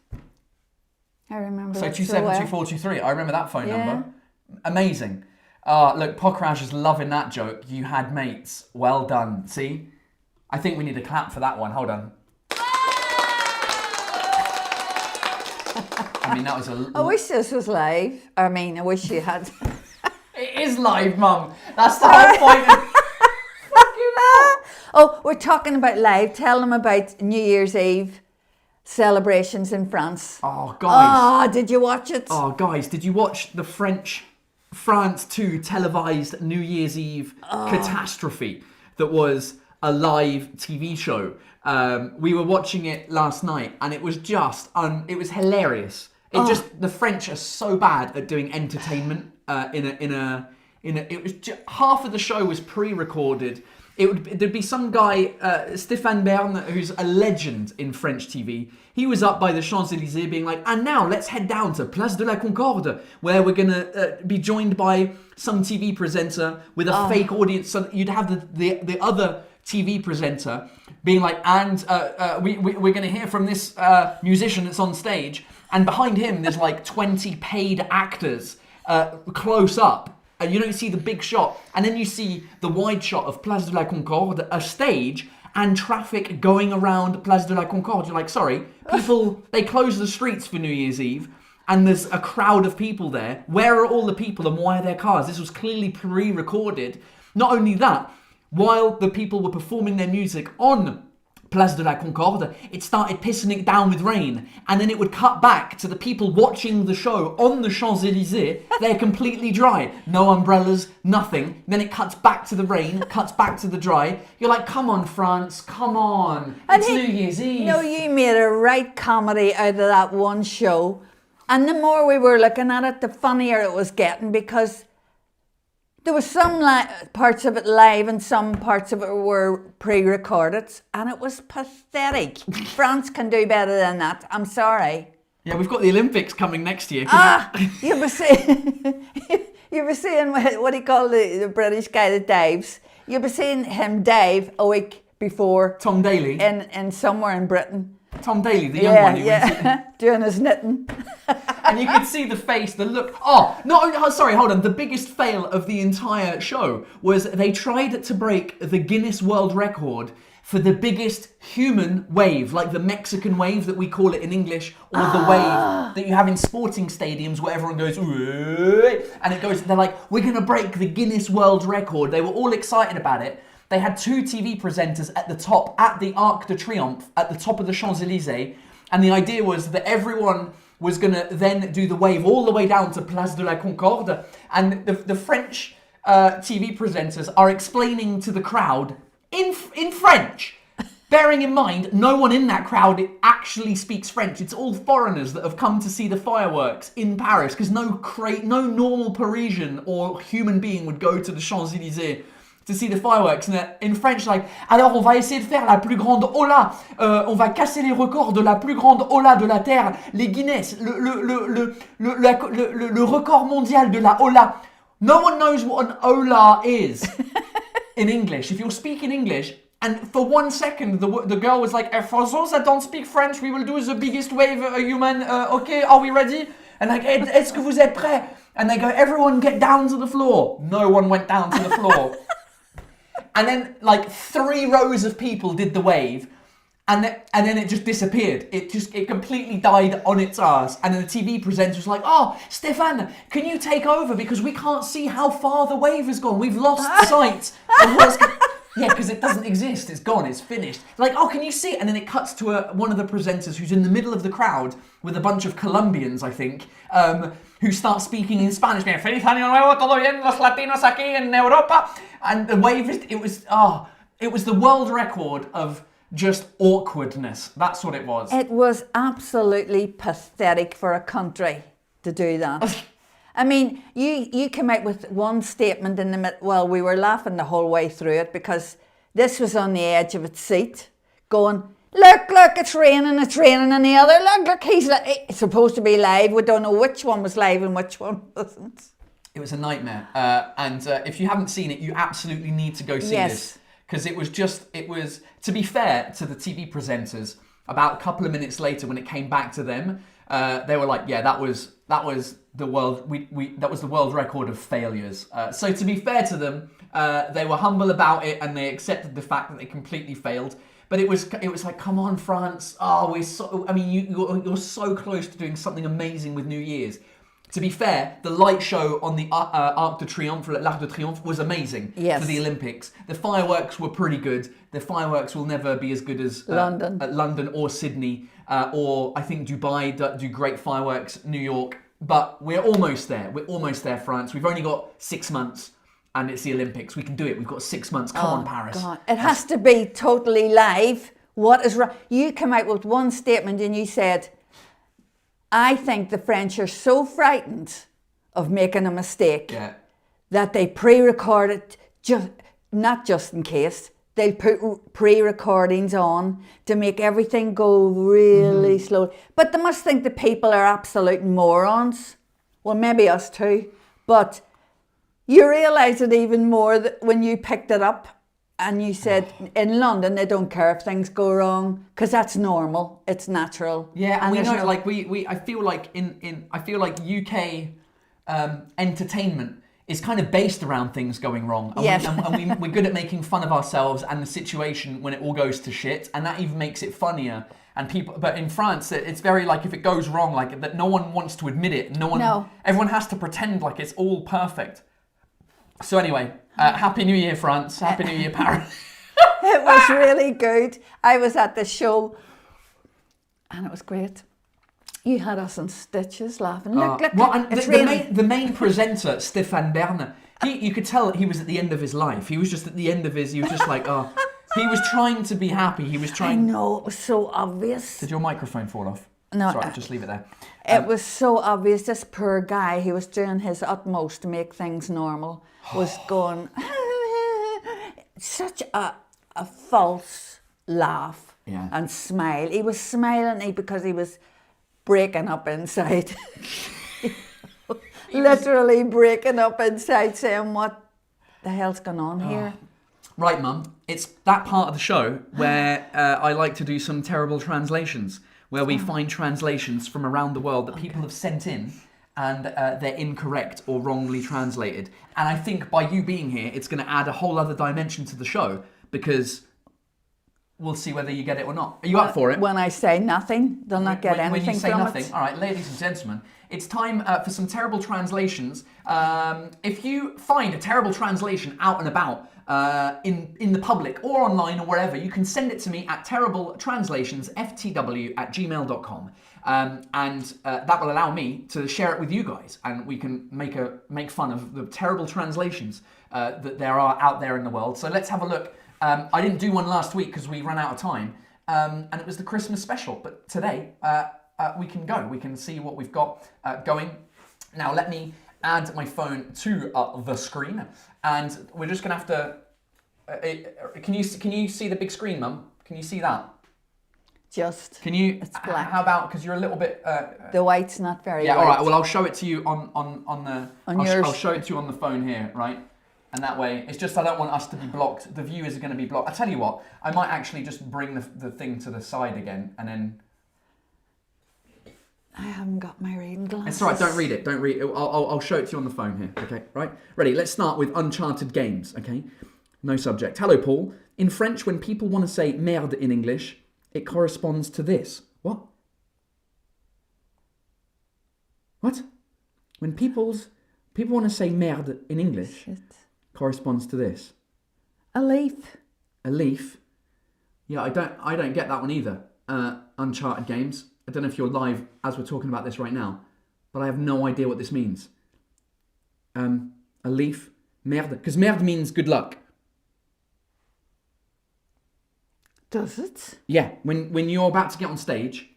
I remember So that so well. 272423. I remember that phone Yeah. number. Amazing. Look, Pokraj is loving that joke. You had mates. Well done. See? I think we need a clap for that one. Hold on. I mean, that was a... I wish this was live. I mean, I wish you had... It is live, Mum. That's the whole point of... Fucking hell. Oh, we're talking about live. Tell them about New Year's Eve celebrations in France. Oh, guys. Oh, did you watch it? Oh, guys, did you watch the France 2 televised New Year's Eve catastrophe that was a live TV show? We were watching it last night, and it was just, it was hilarious. The French are so bad at doing entertainment. It was half of the show was pre-recorded. There'd be some guy, Stéphane Bern, who's a legend in French TV. He was up by the Champs-Élysées being like, and now let's head down to Place de la Concorde, where we're going to be joined by some TV presenter with a fake audience. So you'd have the other TV presenter being like, and we're going to hear from this musician that's on stage. And behind him, there's like 20 paid actors close up. And you don't see the big shot. And then you see the wide shot of Place de la Concorde, a stage, and traffic going around Place de la Concorde. You're like, sorry, people, they close the streets for New Year's Eve, and there's a crowd of people there. Where are all the people and why are there cars? This was clearly pre-recorded. Not only that, while the people were performing their music on Place de la Concorde, it started pissing it down with rain, and then it would cut back to the people watching the show on the Champs-Élysées. They're completely dry, no umbrellas, nothing. Then it cuts back to the rain, cuts back to the dry. You're like, come on, France, come on, it's New Year's Eve. No, you made a right comedy out of that one show, and the more we were looking at it, the funnier it was getting, because there was some parts of it live and some parts of it were pre-recorded, and it was pathetic. France can do better than that. I'm sorry. Yeah, we've got the Olympics coming next year. You were saying, what do you call the British guy that dives? You were seeing him dive a week before. Tom Daley. In somewhere in Britain. Tom Daley, the young one. Yeah, doing his knitting. And you could see the face, the look. Sorry, hold on. The biggest fail of the entire show was they tried to break the Guinness World Record for the biggest human wave, like the Mexican wave that we call it in English, or the wave that you have in sporting stadiums where everyone goes, and it goes, they're like, we're going to break the Guinness World Record. They were all excited about it. They had 2 TV presenters at the top, at the Arc de Triomphe, at the top of the Champs-Élysées. And the idea was that everyone was going to then do the wave all the way down to Place de la Concorde. And the French TV presenters are explaining to the crowd in French. Bearing in mind, no one in that crowd actually speaks French. It's all foreigners that have come to see the fireworks in Paris, because no normal Parisian or human being would go to the Champs-Élysées to see the fireworks. And in French, like, alors on va essayer de faire la plus grande hola, on va casser les records de la plus grande hola de la Terre, les Guinness, le record mondial de la hola. No one knows what an hola is in English. If you're speaking English, and for 1 second, the girl was like, for those that don't speak French, we will do the biggest wave human, okay, are we ready? And like, est-ce que vous êtes prêts? And they go, everyone get down to the floor. No one went down to the floor. And then, like, 3 rows of people did the wave, and then it just disappeared. It completely died on its ass. And then the TV presenter was like, "Oh, Stéphane, can you take over, because we can't see how far the wave has gone. We've lost sight of what's." Yeah, because it doesn't exist. It's gone. It's finished. Like, oh, can you see? And then it cuts to one of the presenters who's in the middle of the crowd with a bunch of Colombians, I think, who start speaking in Spanish. Feliz año nuevo, todo bien, los latinos aquí en Europa. And the wave, it was the world record of just awkwardness. That's what it was. It was absolutely pathetic for a country to do that. I mean, you came out with one statement in the middle. Well, we were laughing the whole way through it, because this was on the edge of its seat, going, look, it's raining, and the other, look, it's supposed to be live. We don't know which one was live and which one wasn't. It was a nightmare. And if you haven't seen it, you absolutely need to go see this. Because it was, to be fair to the TV presenters, about a couple of minutes later when it came back to them, they were like, yeah, that was the world, that was the world record of failures. So to be fair to them, they were humble about it, and they accepted the fact that they completely failed. But it was like, come on, France. Oh, we're so. I mean, you're so close to doing something amazing with New Year's. To be fair, the light show on the Arc de Triomphe, l'Arc de Triomphe, was amazing Yes. for the Olympics. The fireworks were pretty good. The fireworks will never be as good as London or Sydney, or I think Dubai do great fireworks, New York. But we're almost there. We're almost there, France. We've only got 6 months, and it's the Olympics. We can do it. We've got 6 months. Come on, Paris. God. It has to be totally live. What is right? You came out with one statement and you said, I think the French are so frightened of making a mistake that they pre-record it, not just in case. They'll put pre-recordings on to make everything go really slow. But they must think the people are absolute morons. Well, maybe us too. But you realise it even more that when you picked it up and you said in London they don't care if things go wrong because that's normal. It's natural. Yeah, and we there's know, no- like I feel like I feel like UK entertainment is kind of based around things going wrong. And Yes. we're good at making fun of ourselves and the situation when it all goes to shit, and that even makes it funnier. And people, but in France, it's very like if it goes wrong, like that, no one wants to admit it. No. Everyone has to pretend like it's all perfect. So anyway, Happy New Year, France. Happy New Year, Paris. It was really good. I was at the show and it was great. You had us in stitches laughing. Look, Well, and it's the raining. main presenter, Stéphane Bern, you could tell he was at the end of his life. He was just at the end of his. He was just like, oh, he was trying to be happy. He was I trying. know, it was so obvious. Did your microphone fall off? No, Sorry, just leave it there. It was so obvious. This poor guy, he was doing his utmost to make things normal, was going, such a false laugh and smile. He was smiling because he was breaking up inside. Literally breaking up inside, saying, what the hell's going on here? Right, Mum. It's that part of the show where I like to do some terrible translations, where we find translations from around the world that people have sent in, and they're incorrect or wrongly translated. And I think by you being here, it's going to add a whole other dimension to the show, because we'll see whether you get it or not. Are you up for it? When I say nothing, they'll not get anything When you say from nothing. it. All right, ladies and gentlemen, it's time for some terrible translations. If you find a terrible translation out and about in the public or online or wherever, you can send it to me at terribletranslationsftw@gmail.com. And that will allow me to share it with you guys, and we can make fun of the terrible translations that there are out there in the world. So let's have a look. I didn't do one last week because we ran out of time, and it was the Christmas special. But today we can go. We can see what we've got going. Now let me add my phone to the screen, and we're just gonna have to. Can you see the big screen, Mum? Can you see that? Just, Can you? It's black. How about, because you're a little bit. the white's not very Yeah. white. All right. Well, I'll show it to you on the. Yours. I'll show it to you on the phone here, right? And that way, it's just I don't want us to be blocked. The viewers are going to be blocked. I tell you what, I might actually just bring the thing to the side again, and then. I haven't got my reading glasses. It's all right. Don't read it. Don't read it. I'll show it to you on the phone here. Okay. Right. Ready. Let's start with Uncharted Games. Okay. No subject. Hello, Paul. In French, when people want to say merde in English, it corresponds to this. What? What? When people want to say merde in English, Shit. corresponds to this. A leaf. A leaf. Yeah, I don't get that one either. Uncharted Games. I don't know if you're live as we're talking about this right now, but I have no idea what this means. A leaf. Merde. Because merde means good luck. Does it? Yeah, when you're about to get on stage,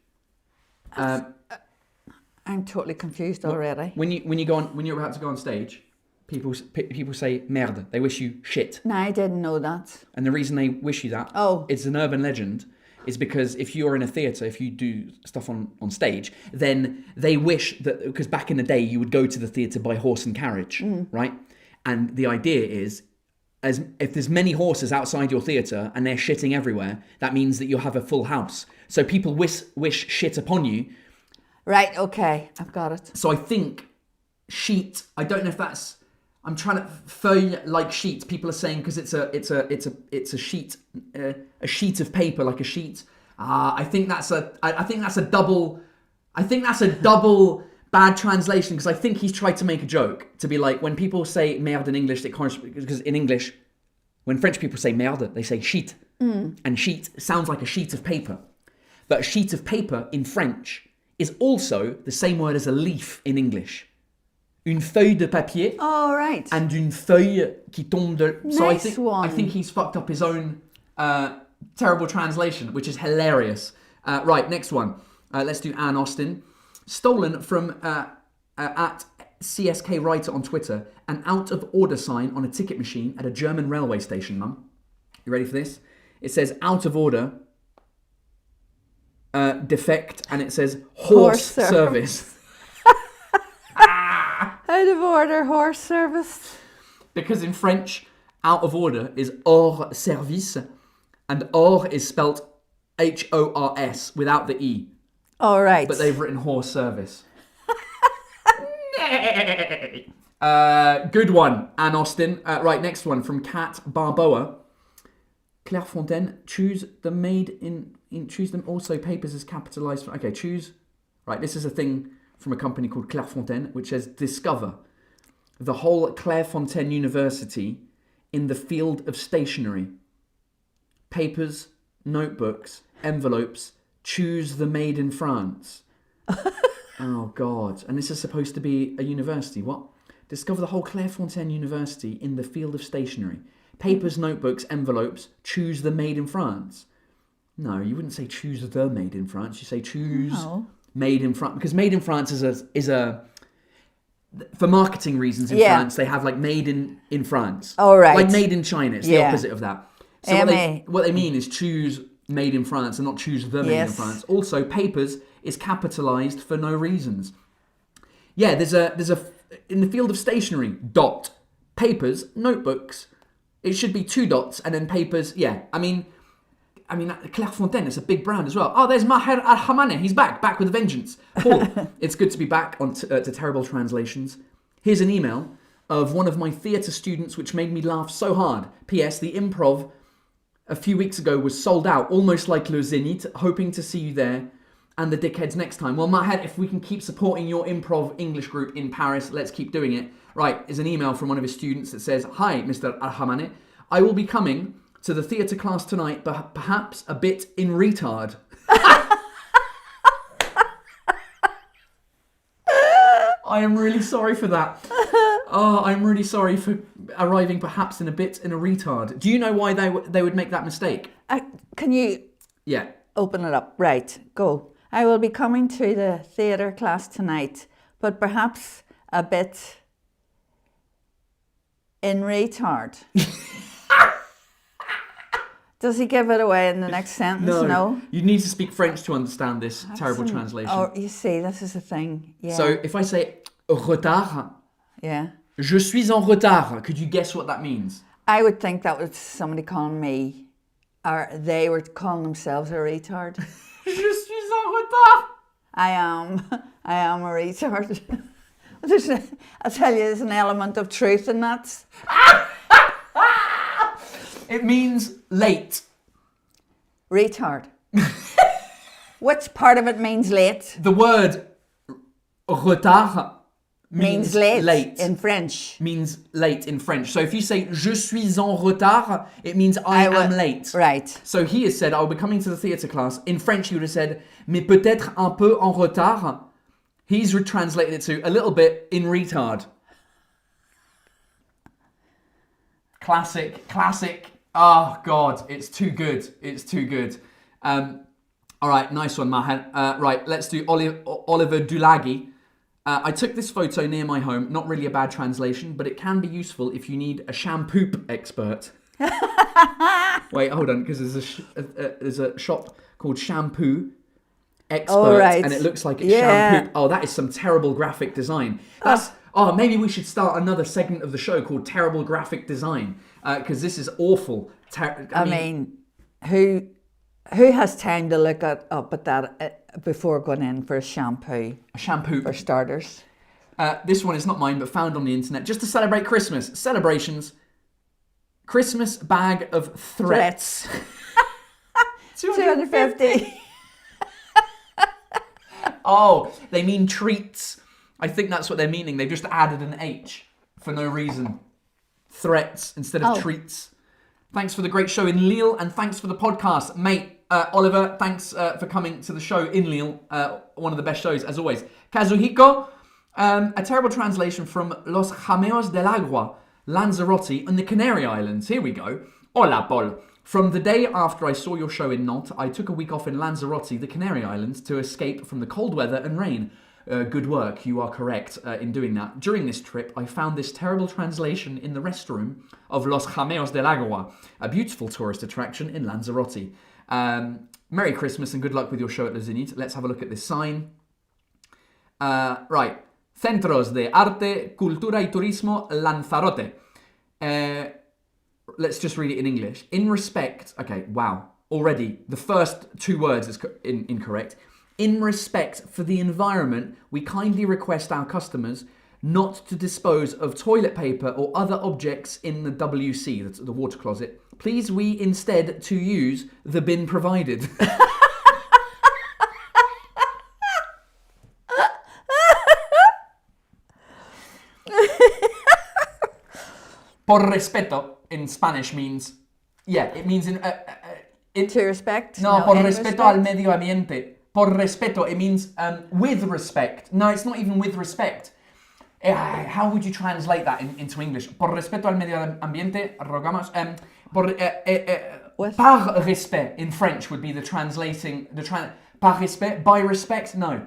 I'm totally confused already. when you're about to go on stage, people say merde. They wish you shit, No, I didn't know that. and the reason they wish you that, it's an urban legend, is because if you're in a theatre, if you do stuff on stage, then they wish that, because back in the day you would go to the theatre by horse and carriage, right? And the idea is, if there's many horses outside your theatre and they're shitting everywhere, that means that you'll have a full house. So people wish shit upon you. Right, okay, I've got it. So I think sheet, I don't know if that's, I'm trying to feuille like sheet. People are saying because it's a sheet, a sheet of paper, like a sheet. I think that's a double. I think that's a double bad translation because I think he's tried to make a joke to be like when people say merde in English, it corresponds because in English, when French people say merde, they say sheet, and sheet sounds like a sheet of paper, but a sheet of paper in French is also the same word as a leaf in English. Une feuille de papier. Oh, right. And une feuille qui tombe de... So Nice one. I think he's fucked up his own terrible translation, which is hilarious. Right, next one. Let's do Anne Austen. Stolen from at CSK Writer on Twitter, an out of order sign on a ticket machine at a German railway station, Mum. You ready for this? It says out of order, defect, and it says horse service. Out of order horse service. Because in French, out of order is hors service, and hors is spelt HORS without the E. All right. But they've written horse service. Good one, Anne Austen. Right, next one from Kat Barboa. Clairefontaine, choose the made in choose them also papers as capitalized. Okay, choose. Right, this is a thing from a company called Clairefontaine, which says discover the whole Clairefontaine University in the field of stationery. Papers, notebooks, envelopes, choose the made in France. Oh, God. And this is supposed to be a university. What? Discover the whole Clairefontaine University in the field of stationery. Papers, notebooks, envelopes, choose the made in France. No, you wouldn't say choose the made in France. You say choose made in France. Because made in France is a for marketing reasons in France, they have like made in France. Oh, right. Like made in China. It's the opposite of that. So what they mean is choose made in France and not choose the made in France. Also, papers is capitalized for no reasons. Yeah, there's a in the field of stationery, dot. Papers, notebooks. It should be 2 dots and then papers. Yeah, I mean, Clairefontaine is a big brand as well. Oh, there's Maher Al-Hamane. He's back with a vengeance. Paul, it's good to be back on to Terrible Translations. Here's an email of one of my theatre students which made me laugh so hard. P.S. The Improv a few weeks ago was sold out, almost like Le Zénith. Hoping to see you there and the dickheads next time. Well, Maher, if we can keep supporting your improv English group in Paris, let's keep doing it. Right, is an email from one of his students that says, "Hi, Mr. Al-Hamane. I will be coming to the theatre class tonight, but perhaps a bit in retard." I am really sorry for that. Oh, I'm really sorry for arriving perhaps in a bit in a retard. Do you know why they would make that mistake? Can you open it up? Right, go. I will be coming to the theatre class tonight, but perhaps a bit in retard. Does he give it away in the next sentence? No. You need to speak French to understand this terrible translation. Oh, you see, this is a thing. Yeah. So if I say retard, je suis en retard, could you guess what that means? I would think that was somebody calling me, or they were calling themselves a retard. Je suis en retard. I am a retard. I tell you, there's an element of truth in that. It means late. Retard. Which part of it means late? The word retard means late in French. Means late in French. So if you say je suis en retard, it means I am late. Right. So he has said, I'll be coming to the theatre class. In French, he would have said, mais peut-être un peu en retard. He's retranslated it to a little bit in retard. Classic. Oh, God, it's too good. It's too good. All right, nice one, Mahan. Right, let's do Oliver Dulagi. I took this photo near my home. Not really a bad translation, but it can be useful if you need a shampoo expert. Wait, hold on, because there's a shop called Shampoo Expert, and it looks like it's shampoo. Oh, that is some terrible graphic design. Maybe we should start another segment of the show called Terrible Graphic Design, because this is awful. I mean, who has time to look up at that before going in for a shampoo? A shampoo for starters. This one is not mine, but found on the internet. Just to celebrate Christmas. Celebrations. Christmas bag of threats. 250. Oh, they mean treats. I think that's what they're meaning. They've just added an H for no reason. Threats instead of treats. Thanks for the great show in Lille, and thanks for the podcast, mate. Oliver, thanks for coming to the show in Lille. One of the best shows, as always. Kazuhiko, a terrible translation from Los Jameos del Agua, Lanzarote, and the Canary Islands. Here we go. Hola, Paul. From the day after I saw your show in Nantes, I took a week off in Lanzarote, the Canary Islands, to escape from the cold weather and rain. Good work, you are correct in doing that. During this trip, I found this terrible translation in the restroom of Los Jameos del Agua, a beautiful tourist attraction in Lanzarote. Merry Christmas and good luck with your show at Le Zénith. Let's have a look at this sign. Right. Centros de Arte, Cultura y Turismo, Lanzarote. Let's just read it in English. In respect... Okay, wow. Already, the first two words is incorrect. In respect for the environment, we kindly request our customers not to dispose of toilet paper or other objects in the WC, that's the water closet. Please we instead to use the bin provided. Por respeto in Spanish means, it means To respect? No, por respeto al medio ambiente. Por respeto, it means with respect. No, it's not even with respect. How would you translate that into English? Por respeto al medio ambiente, rogamos. Par respect in French would be the translating. Par respect, by respect, no.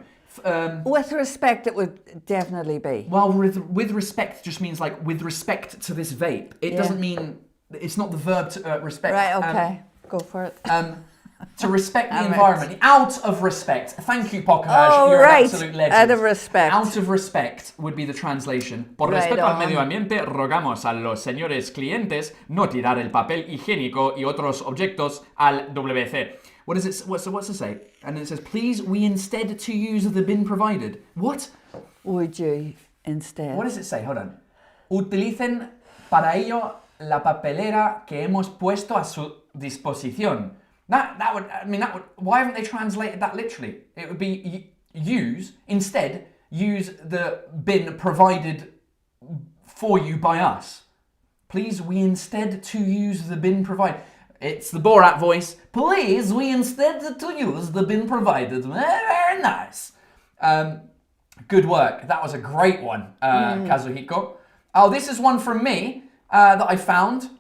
With respect, it would definitely be. Well, with respect just means like with respect to this vape. It doesn't mean, it's not the verb to respect. Right, okay. Go for it. To respect the environment. Out of respect. Thank you, Pokaj. You're an absolute legend. Out of respect. Out of respect would be the translation. Por respeto al medio ambiente, rogamos a los señores clientes no tirar el papel higiénico y otros objetos al WC. What is it? What's it say? And it says, please, we instead to use the bin provided. What? Would you instead? What does it say? Hold on. Utilicen para ello la papelera que hemos puesto a su disposición. That would, why haven't they translated that literally? It would be instead use the bin provided for you by us. Please, we instead to use the bin provided. It's the Borat voice. Please, we instead to use the bin provided. Very nice. Good work. That was a great one, Kazuhiko. Oh, this is one from me that I found.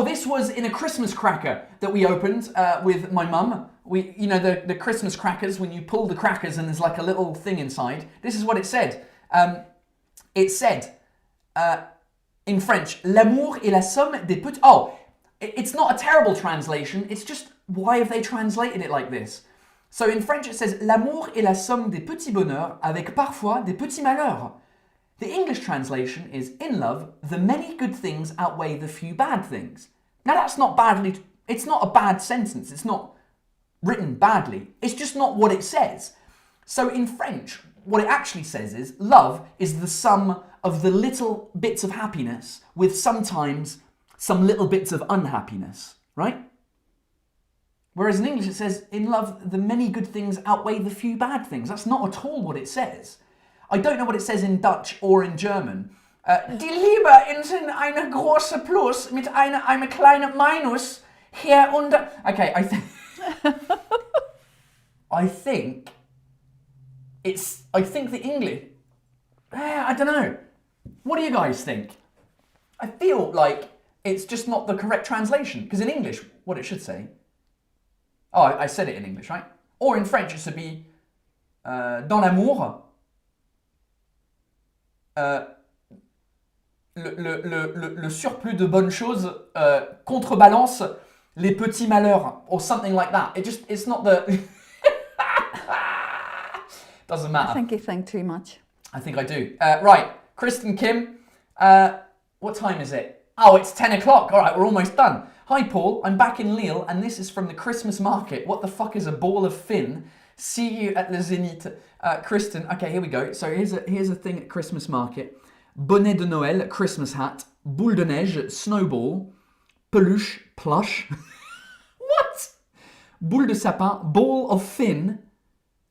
This was in a Christmas cracker that we opened with my mum. The Christmas crackers, when you pull the crackers and there's like a little thing inside. This is what it said. It said, in French, l'amour est la somme des petits... It's not a terrible translation. It's just, why have they translated it like this? So in French it says, l'amour est la somme des petits bonheurs avec parfois des petits malheurs. The English translation is, in love, the many good things outweigh the few bad things. Now that's not badly, it's not a bad sentence. It's not written badly. It's just not what it says. So in French, what it actually says is, love is the sum of the little bits of happiness with sometimes some little bits of unhappiness, right? Whereas in English it says, in love, the many good things outweigh the few bad things. That's not at all what it says. I don't know what it says in Dutch or in German. Die Liebe ist eine große Plus mit eine kleine Minus hier unter... Okay, I think the English... I don't know. What do you guys think? I feel like it's just not the correct translation. Because in English, what it should say... Oh, I said it in English, right? Or in French, it should be... dans l'amour... le surplus de bonnes choses contrebalance les petits malheurs, or something like that. It's not the... Doesn't matter. I think you think too much. I think I do. Right, Kristen Kim, what time is it? Oh, it's 10 o'clock. All right, we're almost done. Hi, Paul. I'm back in Lille, and this is from the Christmas market. What the fuck is a ball of fin? See you at the Zénith. Kristen, okay, here we go. So here's a thing at Christmas market. Bonnet de Noël, Christmas hat, boule de neige, snowball, peluche, plush. What? Boule de sapin, ball of fin.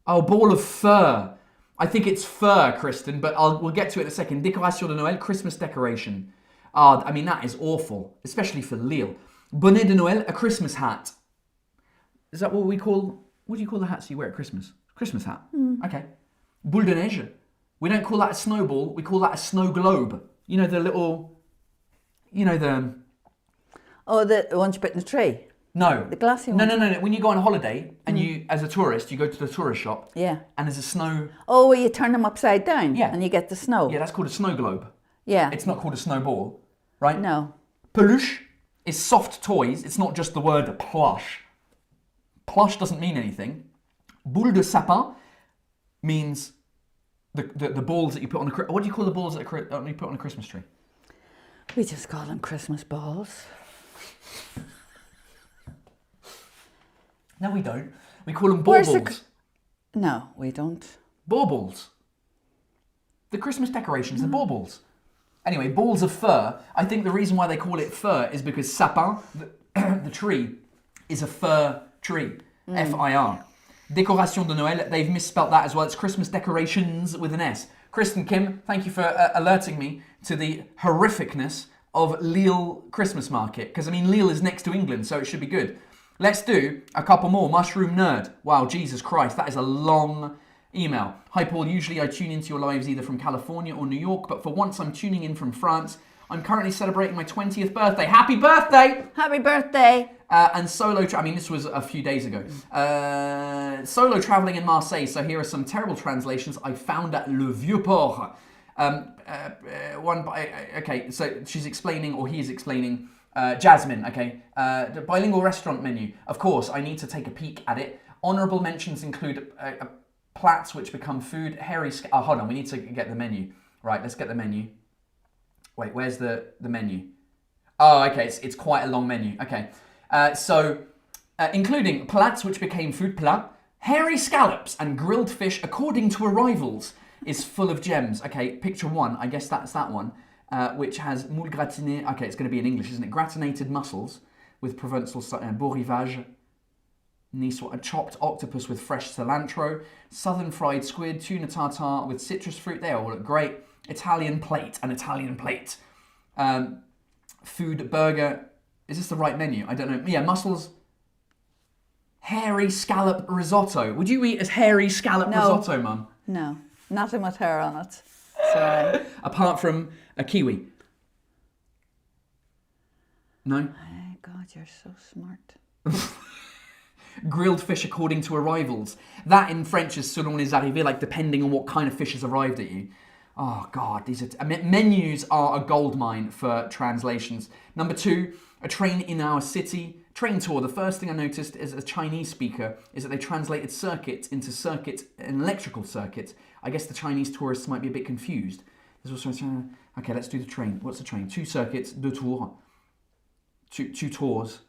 Oh, ball of fur. I think it's fur, Kristen, but we'll get to it in a second. Décoration de Noël, Christmas decoration. I mean, that is awful, especially for Lille. Bonnet de Noël, a Christmas hat. Is that what do you call the hats you wear at Christmas? Christmas hat. Okay. Boule de neige. We don't call that a snowball, we call that a snow globe. You know, the little, Oh, the ones you put in the tree. No. The glassy No, ones? no, no, no. When you go on holiday and you, as a tourist, you go to the tourist shop. Yeah. And there's a snow. Oh, well, you turn them upside down. Yeah. And you get the snow. Yeah, that's called a snow globe. Yeah. It's not called a snowball, right? No. Peluche is soft toys. It's not just the word plush. Plush doesn't mean anything. Boule de sapin means the balls that you put on a. What do you call the balls that you put on a Christmas tree? We just call them Christmas balls. No, we don't. We call them Where's the baubles. No, we don't. Baubles. The Christmas decorations, the baubles. Anyway, balls of fur. I think the reason why they call it fur is because sapin, the tree, is a fir tree. F-I-R. Décoration de Noël, they've misspelt that as well. It's Christmas decorations with an S. Kristen Kim, thank you for alerting me to the horrificness of Lille Christmas market. Because, I mean, Lille is next to England, so it should be good. Let's do a couple more. Mushroom Nerd. Wow, Jesus Christ, that is a long email. Hi, Paul. Usually I tune into your lives either from California or New York, but for once I'm tuning in from France. I'm currently celebrating my 20th birthday. Happy birthday! Happy birthday! And this was a few days ago. Solo traveling in Marseille. So here are some terrible translations I found at Le Vieux Port. Okay, so she's explaining, or he is explaining, Jasmine, okay. The bilingual restaurant menu. Of course, I need to take a peek at it. Honourable mentions include plats which become food. Hold on, we need to get the menu. Right, let's get the menu. Wait, where's the menu? Oh, okay, it's quite a long menu. Okay, including plats which became food plat, hairy scallops and grilled fish according to arrivals is full of gems. Okay, picture one, I guess that's that one, which has moule gratiné. Okay, it's going to be in English, isn't it? Gratinated mussels with Provençal beau rivage, Niçoise, a chopped octopus with fresh cilantro, southern fried squid, tuna tartare with citrus fruit. They all look great. Italian plate. Food burger. Is this the right menu? I don't know. Yeah, mussels. Hairy scallop risotto. Would you eat as hairy scallop risotto, Mum? No, nothing with hair on it. Sorry. Apart from a kiwi. No? Oh, God, you're so smart. Grilled fish according to arrivals. That in French is selon les arrivées, like depending on what kind of fish has arrived at you. Oh God, menus are a goldmine for translations. Number 2, a train in our city. Train tour. The first thing I noticed as a Chinese speaker is that they translated circuit into circuit, an electrical circuit. I guess the Chinese tourists might be a bit confused. There's also okay, let's do the train. What's the train? 2 circuits, 2 tours. Two tours.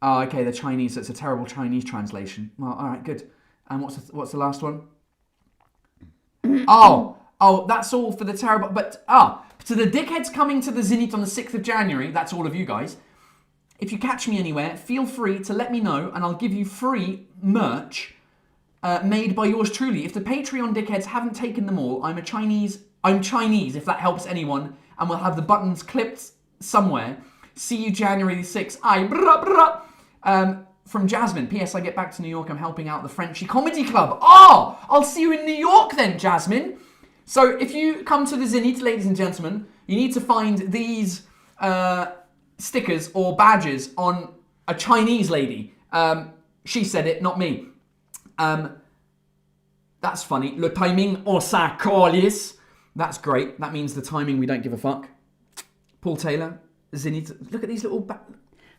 Oh, okay, the Chinese. That's a terrible Chinese translation. Well, all right, good. And what's the last one? Oh, that's all for the terrible. But so the dickheads coming to the Zénith on the 6th of January. That's all of you guys. If you catch me anywhere, feel free to let me know, and I'll give you free merch made by yours truly. If the Patreon dickheads haven't taken them all, I'm Chinese. If that helps anyone, and we'll have the buttons clipped somewhere. See you January the 6th. From Jasmine. P.S. I get back to New York. I'm helping out the Frenchy Comedy Club. Oh, I'll see you in New York then, Jasmine. So if you come to the Zénith, ladies and gentlemen, you need to find these stickers or badges on a Chinese lady. She said it, not me. That's funny. Le timing on sa colis. That's great. That means the timing we don't give a fuck. Paul Taylor, Zénith. Look at these little...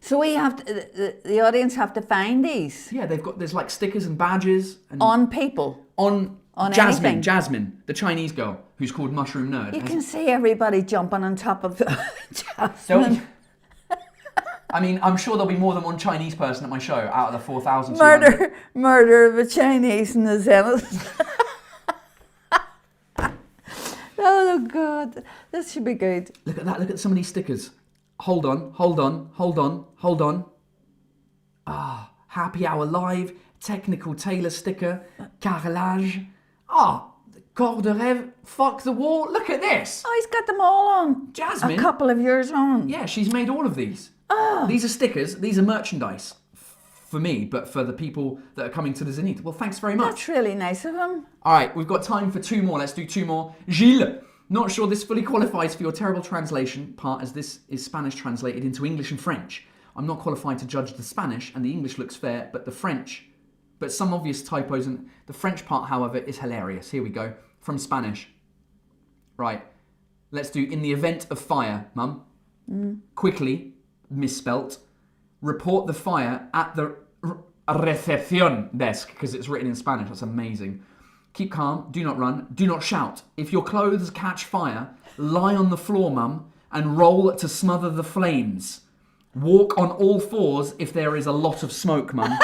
So we have to, the audience have to find these? Yeah, there's like stickers and badges. And on people? On Jasmine, anything. Jasmine, the Chinese girl who's called Mushroom Nerd. You can see everybody jumping on top of Jasmine. I mean, I'm sure there'll be more than one Chinese person at my show out of the 4,000. Murder of a Chinese in the Zenith. Oh God, this should be good. Look at that. Look at some of these stickers. Hold on, hold on, hold on, hold on. Ah, Happy Hour Live, Technical Tailor sticker, Carrelage. Ah, Corps de Rêve, Fuck the Wall. Look at this. Oh, he's got them all on. Jasmine. A couple of yours on. Yeah, she's made all of these. These are stickers. These are merchandise for me, but for the people that are coming to the Zenith. Well, thanks very much. That's really nice of him. All right, we've got time for 2 more. Let's do 2 more. Gilles, not sure this fully qualifies for your terrible translation part, as this is Spanish translated into English and French. I'm not qualified to judge the Spanish, and the English looks fair, but some obvious typos, and the French part, however, is hilarious. Here we go. From Spanish. Right. Let's do in the event of fire, Mum. Quickly, misspelt, report the fire at the recepción desk, because it's written in Spanish. That's amazing. Keep calm, do not run, do not shout. If your clothes catch fire, lie on the floor, Mum, and roll to smother the flames. Walk on all fours if there is a lot of smoke, Mum.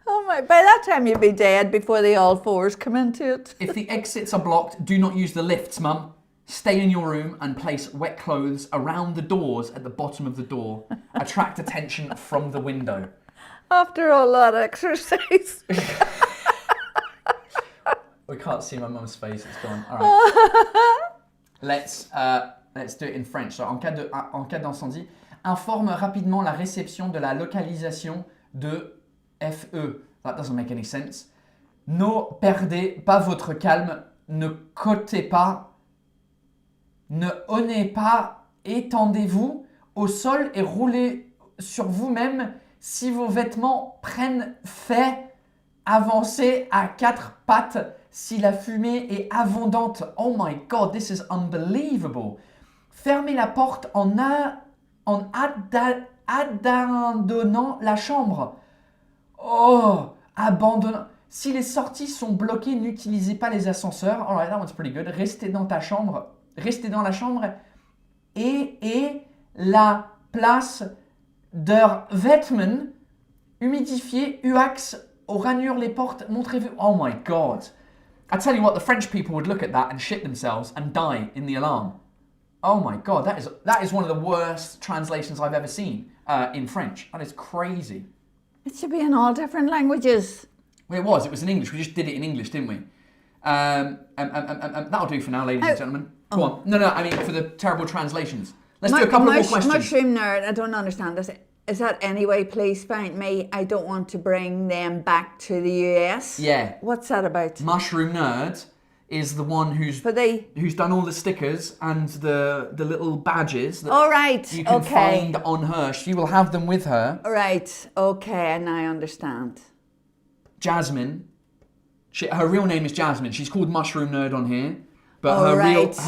Oh my! By that time you'd be dead before the all fours come into it. If the exits are blocked, do not use the lifts, Mum. Stay in your room and place wet clothes around the doors at the bottom of the door. Attract attention from the window. After all that exercise. We can't see my mum's face, it's gone. All right. Let's do it in French. So, en cas d'incendie, informe rapidement la réception de la localisation de FE. That doesn't make any sense. Ne perdez pas votre calme, ne cotez pas, ne honnez pas, étendez-vous au sol et roulez sur vous-même si vos vêtements prennent feu, avancez à 4 pattes si la fumée est abondante. Oh my God, this is unbelievable. Fermez la porte en abandonnant la chambre. Oh, abandonnant. Si les sorties sont bloquées, n'utilisez pas les ascenseurs. Alright, that one's pretty good. Restez dans la chambre et la place der vêtements humidifiés, UAX, aux ranures les portes, montrez-vous. Oh my God. I tell you what, the French people would look at that and shit themselves and die in the alarm. Oh my God, that is one of the worst translations I've ever seen in French. That is crazy. It should be in all different languages. Well, it was in English. We just did it in English, didn't we? That'll do for now, ladies and gentlemen. Go on. No, I mean for the terrible translations. Let's do a couple more questions. Mushroom Nerd, I don't understand this. Is that anyway, please find me. I don't want to bring them back to the US. Yeah. What's that about? Mushroom Nerd is the one who's done all the stickers and the little badges that you can find on her. She will have them with her. Right, okay, now I understand. Jasmine, her real name is Jasmine. She's called Mushroom Nerd on here, but her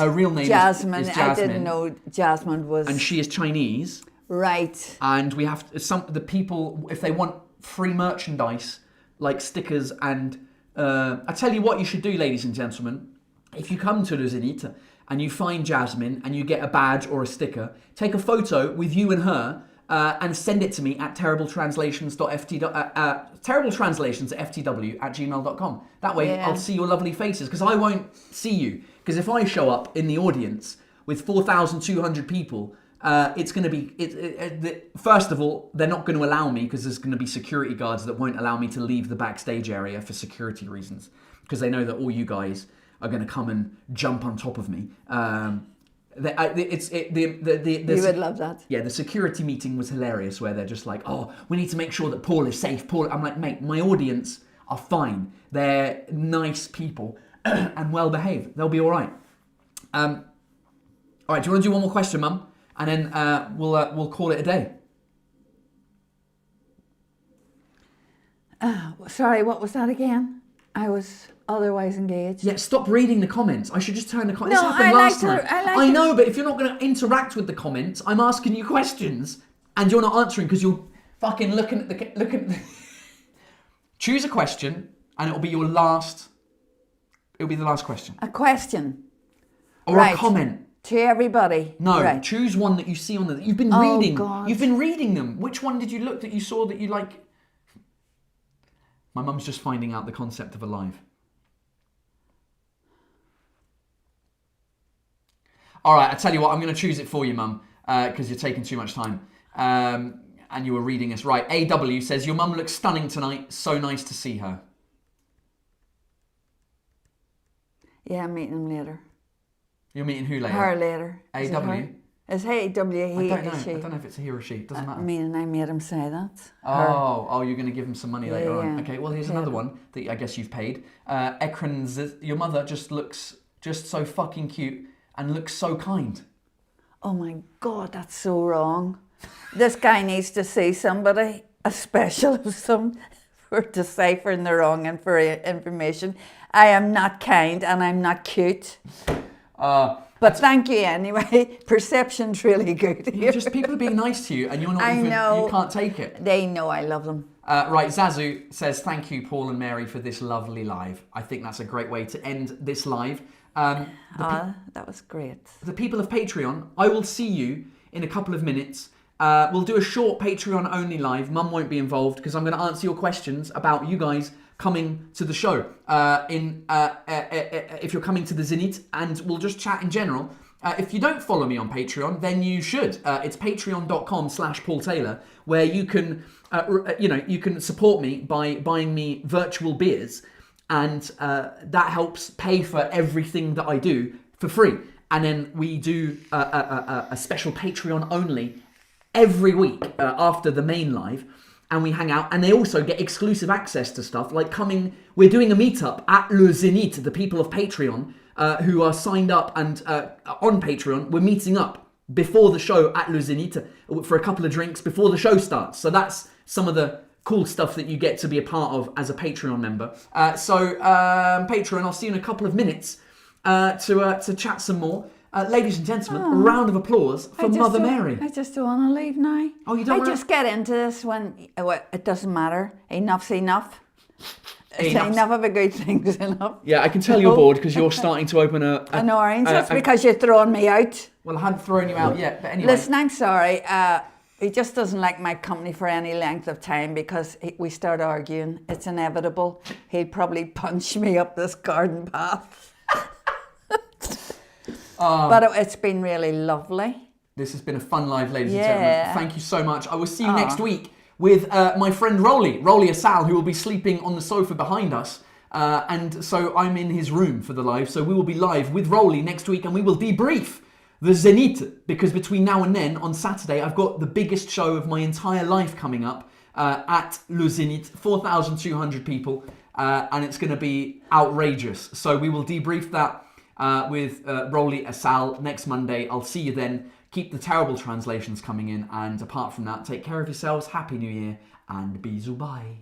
real name is Jasmine. I didn't know Jasmine was. And she is Chinese. Right. And we have the people, if they want free merchandise like stickers and I tell you what you should do, ladies and gentlemen. If you come to the Zenith and you find Jasmine and you get a badge or a sticker, take a photo with you and her and send it to me at terribletranslations@ftw@gmail.com. That way I'll see your lovely faces, because I won't see you. Because if I show up in the audience with 4,200 people, it's going to be... first of all, they're not going to allow me, because there's going to be security guards that won't allow me to leave the backstage area for security reasons, because they know that all you guys are going to come and jump on top of me. You would love that. Yeah, the security meeting was hilarious, where they're just like, oh, we need to make sure that Paul is safe. I'm like, mate, my audience are fine. They're nice people and well behaved. They'll be all right. All right, do you want to do one more question, Mum? And then we'll call it a day. Sorry, what was that again? I was otherwise engaged. Yeah, stop reading the comments. I should just turn the comments. No, this happened last time. I know, but if you're not going to interact with the comments, I'm asking you questions and you're not answering because you're fucking looking at the... Choose a question and it'll be your last... It'll be the last question. A question. Or a comment. To everybody. No, Right. choose one that you see on the. You've been Oh, reading. God. You've been reading them. Which one did you look that you saw that you like? My mum's just finding out the concept of a live. All right, I tell you what, I'm going to choose it for you, Mum, because you're taking too much time. And you were reading us right. AW says your mum looks stunning tonight. So nice to see her. Yeah, I'm meeting him later. You're meeting who later? Her later. Is it AW? her? Is he W? I He don't know. is she? I don't know if it's a he or a she. It doesn't I matter. mean, I made him say that. Oh, you're going to give him some money later on. Yeah. Okay, well, here's Yeah. another one that I guess you've paid. Ekran's, your mother just looks just so fucking cute and looks so kind. Oh my God, that's so wrong. This guy needs to see somebody, a specialist, for deciphering the wrong information. I am not kind and I'm not cute. But thank you anyway. Perception's really good here. Just people are being nice to you and you're not I even, know. you can't take it. They know I love them. Right, Zazu says, thank you, Paul and Mary, for this lovely live. I think that's a great way to end this live. That was great. The people of Patreon, I will see you in a couple of minutes. We'll do a short Patreon only live. Mum won't be involved because I'm going to answer your questions about you guys coming to the show. If you're coming to the Zenit, and we'll just chat in general. If you don't follow me on Patreon, then you should. It's patreon.com/Paul Taylor, where you can, you can support me by buying me virtual beers, and that helps pay for everything that I do for free. And then we do a special Patreon only every week after the main live, and we hang out, and they also get exclusive access to stuff like coming. We're doing a meetup at Le Zenit, the people of Patreon who are signed up and on Patreon. We're meeting up before the show at Le Zenit for a couple of drinks before the show starts. So that's some of the cool stuff that you get to be a part of as a Patreon member. Patreon, I'll see you in a couple of minutes to chat some more. Ladies and gentlemen, a round of applause for Mother Mary. I just don't want to leave now. Oh, you don't I wanna- just get into this when it doesn't matter. Enough's enough. Enough's- Enough of a good thing's enough. Yeah, I can tell you're bored because you're starting to open An orange. That's because you're throwing me out. Well, I hadn't thrown you out yet, but anyway. Listen, I'm sorry. He just doesn't like my company for any length of time because we start arguing. It's inevitable. He'll probably punch me up this garden path. But it's been really lovely. This has been a fun live, ladies and Yeah. gentlemen. Thank you so much. I will see you next week with my friend Rolly Asal, who will be sleeping on the sofa behind us. And so I'm in his room for the live. So we will be live with Rolly next week, and we will debrief the Zenit, because between now and then, on Saturday, I've got the biggest show of my entire life coming up at Le Zenit, 4,200 people, and it's going to be outrageous. So we will debrief that with Rolly Asal next Monday. I'll see you then. Keep the terrible translations coming in, and apart from that, take care of yourselves. Happy New Year, and bisous, bye.